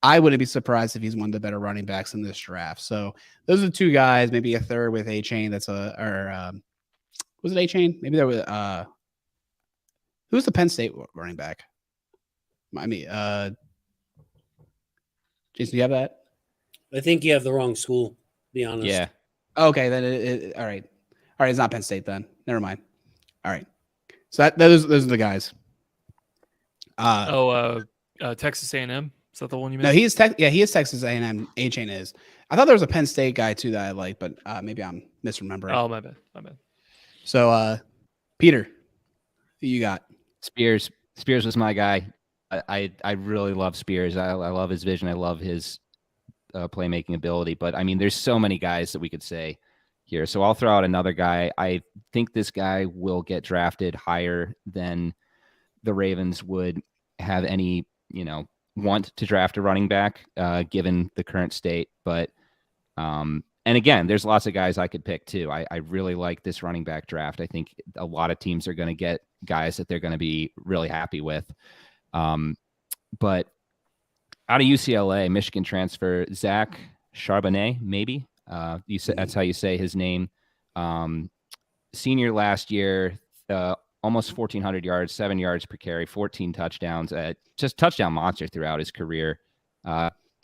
I wouldn't be surprised if he's one of the better running backs in this draft. So those are the 2 guys, maybe a third with A-Chain. Was it A-Chain? Maybe there was who's the Penn State running back? Jason, do you have that? I think you have the wrong school, to be honest. Yeah. Okay, then all right. All right, it's not Penn State then. Never mind. All right. So those are the guys. Texas A&M. Is that the one you No, mentioned? he is Texas A&M. A-Chain is. I thought there was a Penn State guy too that I like, but maybe I'm misremembering. Oh, my bad. So, Peter, who you got? Spears was my guy. I really love Spears. I love his vision. I love his playmaking ability. But I mean, there's so many guys that we could say here. So I'll throw out another guy. I think this guy will get drafted higher than the Ravens would have any, want to draft a running back, given the current state. But, and again, there's lots of guys I could pick too. I really like this running back draft. I think a lot of teams are going to get guys that they're going to be really happy with. But out of UCLA, Michigan transfer, Zach Charbonnet, maybe. You say that's how you say his name. Senior last year, almost 1,400 yards, 7 yards per carry, 14 touchdowns. Just touchdown monster throughout his career.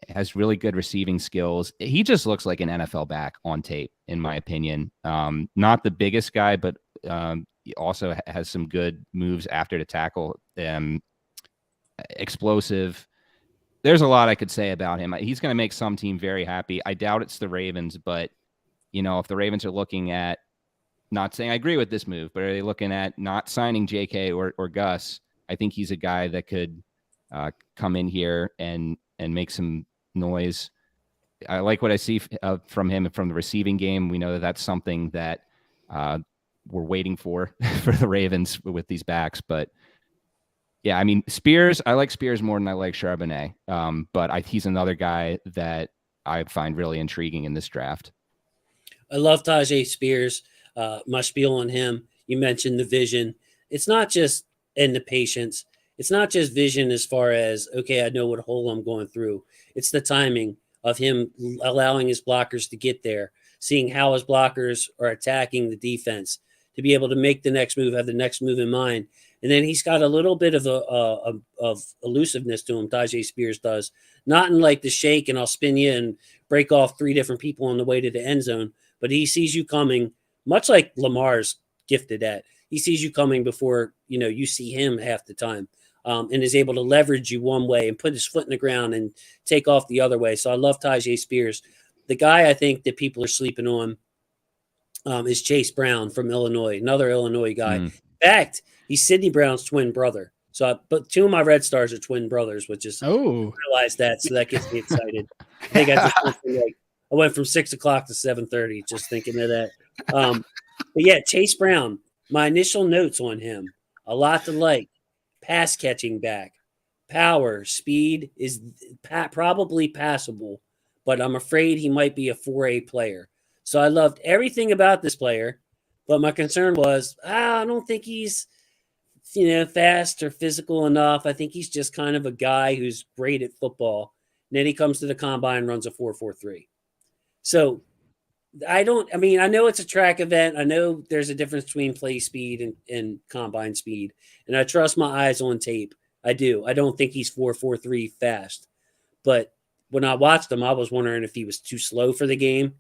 Has really good receiving skills. He just looks like an NFL back on tape, in my opinion. Not the biggest guy, but he also has some good moves after the tackle. Explosive. There's a lot I could say about him. He's going to make some team very happy. I doubt it's the Ravens, but if the Ravens are looking at, not saying I agree with this move, but are they looking at not signing JK or Gus? I think he's a guy that could come in here and make some noise. I like what I see from him from the receiving game. We know that that's something that we're waiting for the Ravens with these backs, but yeah, I mean, Spears, I like Spears more than I like Charbonnet, but he's another guy that I find really intriguing in this draft. I love Tyjae Spears. My spiel on him, you mentioned the vision. It's not just in the patience. It's not just vision as far as, okay, I know what hole I'm going through. It's the timing of him allowing his blockers to get there, seeing how his blockers are attacking the defense, to be able to make the next move, have the next move in mind. And then he's got a little bit of of elusiveness to him, Tyjae Spears does. Not in like the shake and I'll spin you and break off 3 different people on the way to the end zone, but he sees you coming, much like Lamar's gifted at. He sees you coming before, you see him half the time, and is able to leverage you one way and put his foot in the ground and take off the other way. So I love Tyjae Spears. The guy I think that people are sleeping on is Chase Brown from Illinois, another Illinois guy. In fact, he's Sidney Brown's twin brother. But 2 of my Red Stars are twin brothers, which is, I realized that. So that gets me excited. I think I went from 6 o'clock to 7:30 just thinking of that. But yeah, Chase Brown, my initial notes on him, a lot to like. Pass catching back, power, speed is probably passable, but I'm afraid he might be a 4A player. So I loved everything about this player, but my concern was, I don't think he's, fast or physical enough. I think he's just kind of a guy who's great at football. And then he comes to the combine and runs a 4.43. So I know it's a track event. I know there's a difference between play speed and combine speed. And I trust my eyes on tape. I do. I don't think he's 4.43 fast. But when I watched him, I was wondering if he was too slow for the game.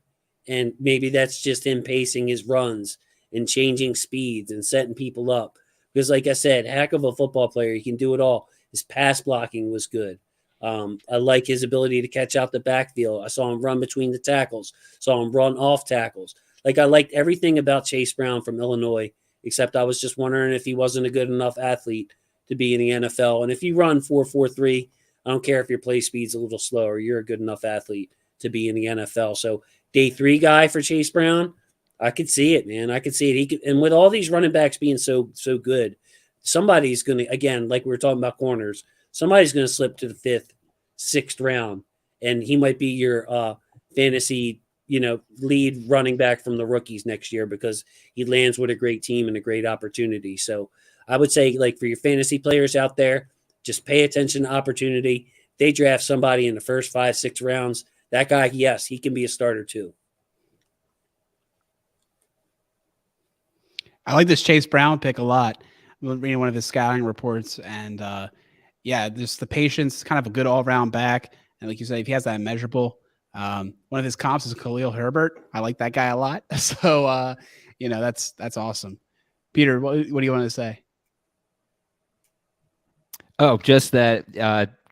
And maybe that's just him pacing his runs and changing speeds and setting people up. Because like I said, heck of a football player. He can do it all. His pass blocking was good. I like his ability to catch out the backfield. I saw him run between the tackles, saw him run off tackles. Like I liked everything about Chase Brown from Illinois, except I was just wondering if he wasn't a good enough athlete to be in the NFL. And if you run 4.43, I don't care if your play speed's a little slower, you're a good enough athlete to be in the NFL. So day 3 guy for Chase Brown, I could see it, man. I could see it. He could, and with all these running backs being so good, somebody's going to, again, like we were talking about corners, somebody's going to slip to the 5th, 6th round, and he might be your fantasy, lead running back from the rookies next year because he lands with a great team and a great opportunity. So I would say, like, for your fantasy players out there, just pay attention to opportunity. They draft somebody in the first 5, 6 rounds. That guy, yes, he can be a starter too. I like this Chase Brown pick a lot. I'm reading one of his scouting reports, and just the patience, kind of a good all-around back. And like you said, if he has that measurable, one of his comps is Khalil Herbert. I like that guy a lot. So, that's awesome. Peter, what do you want to say? Oh, just that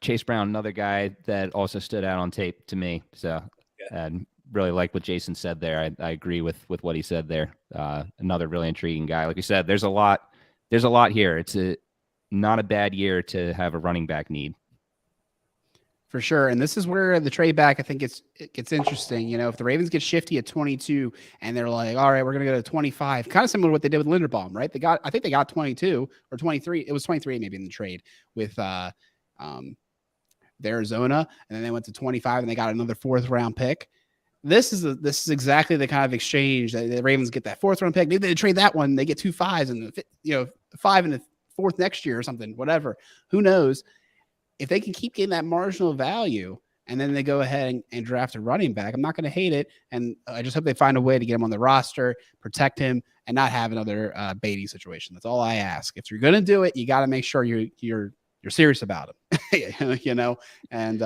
Chase Brown, another guy that also stood out on tape to me. So and really like what Jason said there. I agree with what he said there. Another really intriguing guy. Like you said, there's a lot here. It's not a bad year to have a running back need. For sure. And this is where the trade back, I think it gets interesting. You know, if the Ravens get shifty at 22 and they're like, all right, we're going to go to 25, kind of similar to what they did with Linderbaum, right? I think they got 22 or 23. It was 23 maybe in the trade with the Arizona. And then they went to 25 and they got another 4th-round pick. This is exactly the kind of exchange that the Ravens get that 4th-round pick. Maybe they trade that one. They get 2 5s and, 5 and the 4th next year or something, whatever. Who knows? If they can keep getting that marginal value and then they go ahead and draft a running back, I'm not going to hate it. And I just hope they find a way to get him on the roster, protect him, and not have another Beatty situation. That's all I ask. If you're going to do it, you got to make sure you're serious about him, and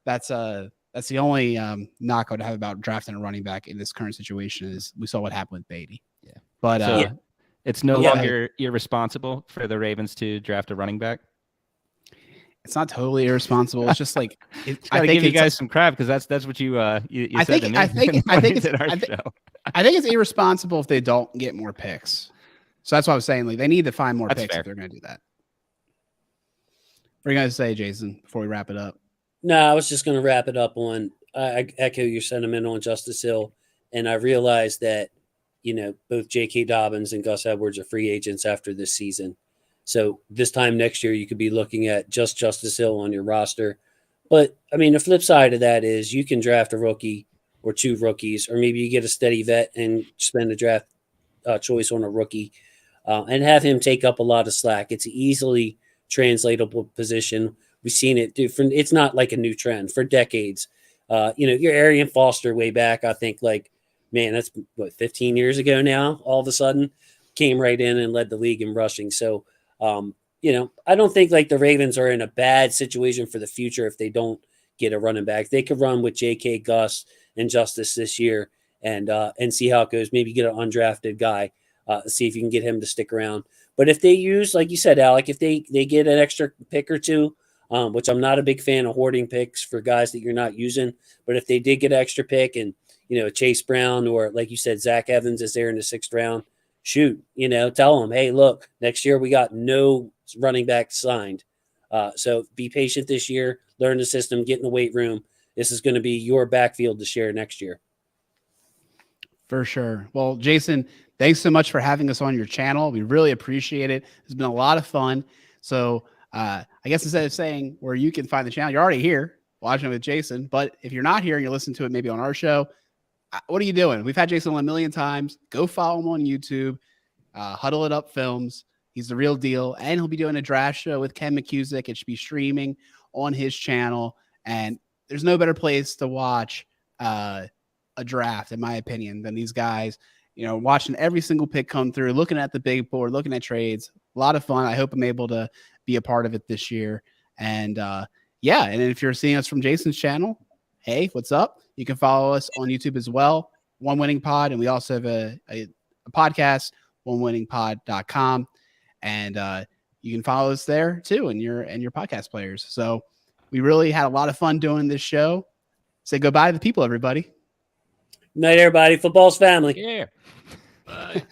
that's the only knock I would have about drafting a running back in this current situation is we saw what happened with Beatty. Yeah. But it's no longer irresponsible for the Ravens to draft a running back. It's not totally irresponsible. It's just like I think give you guys some crap because that's what you said to me. I think it's irresponsible if they don't get more picks. So that's what I was saying. Like they need to find more picks if they're going to do that. What are you going to say, Jason, before we wrap it up? No, I was just going to wrap it up on. I echo your sentiment on Justice Hill, and I realized that both J.K. Dobbins and Gus Edwards are free agents after this season. So this time next year, you could be looking at just Justice Hill on your roster. But, I mean, the flip side of that is you can draft a rookie or 2 rookies, or maybe you get a steady vet and spend a draft choice on a rookie and have him take up a lot of slack. It's an easily translatable position. We've seen it. It's not like a new trend for decades. Your Arian Foster way back, I think, that's 15 years ago now, all of a sudden came right in and led the league in rushing. So, I don't think the Ravens are in a bad situation for the future if they don't get a running back. They could run with J.K., Gus, and Justice this year and see how it goes. Maybe get an undrafted guy, see if you can get him to stick around. But if they use, like you said, Alec, if they get an extra pick or 2, which I'm not a big fan of hoarding picks for guys that you're not using, but if they did get an extra pick and, Chase Brown or, like you said, Zach Evans is there in the 6th round, shoot, tell them, hey, look, next year we got no running back signed. So be patient this year, learn the system, get in the weight room. This is going to be your backfield to share next year. For sure. Well, Jason, thanks so much for having us on your channel. We really appreciate it. It's been a lot of fun. So I guess instead of saying where you can find the channel, you're already here watching it with Jason. But if you're not here and you're listening to it maybe on our show, what are you doing? We've had Jason on a million times. Go follow him on YouTube. Huddle It Up Films. He's the real deal. And he'll be doing a draft show with Ken McCusick. It should be streaming on his channel. And there's no better place to watch a draft, in my opinion, than these guys, watching every single pick come through, looking at the big board, looking at trades. A lot of fun. I hope I'm able to be a part of it this year. And and if you're seeing us from Jason's channel, hey, what's up? You can follow us on YouTube as well, One Winning Pod. And we also have a podcast, onewinningpod.com. And you can follow us there too in your podcast players. So we really had a lot of fun doing this show. Say goodbye to the people, everybody. Night, everybody. Football's family. Yeah. Bye.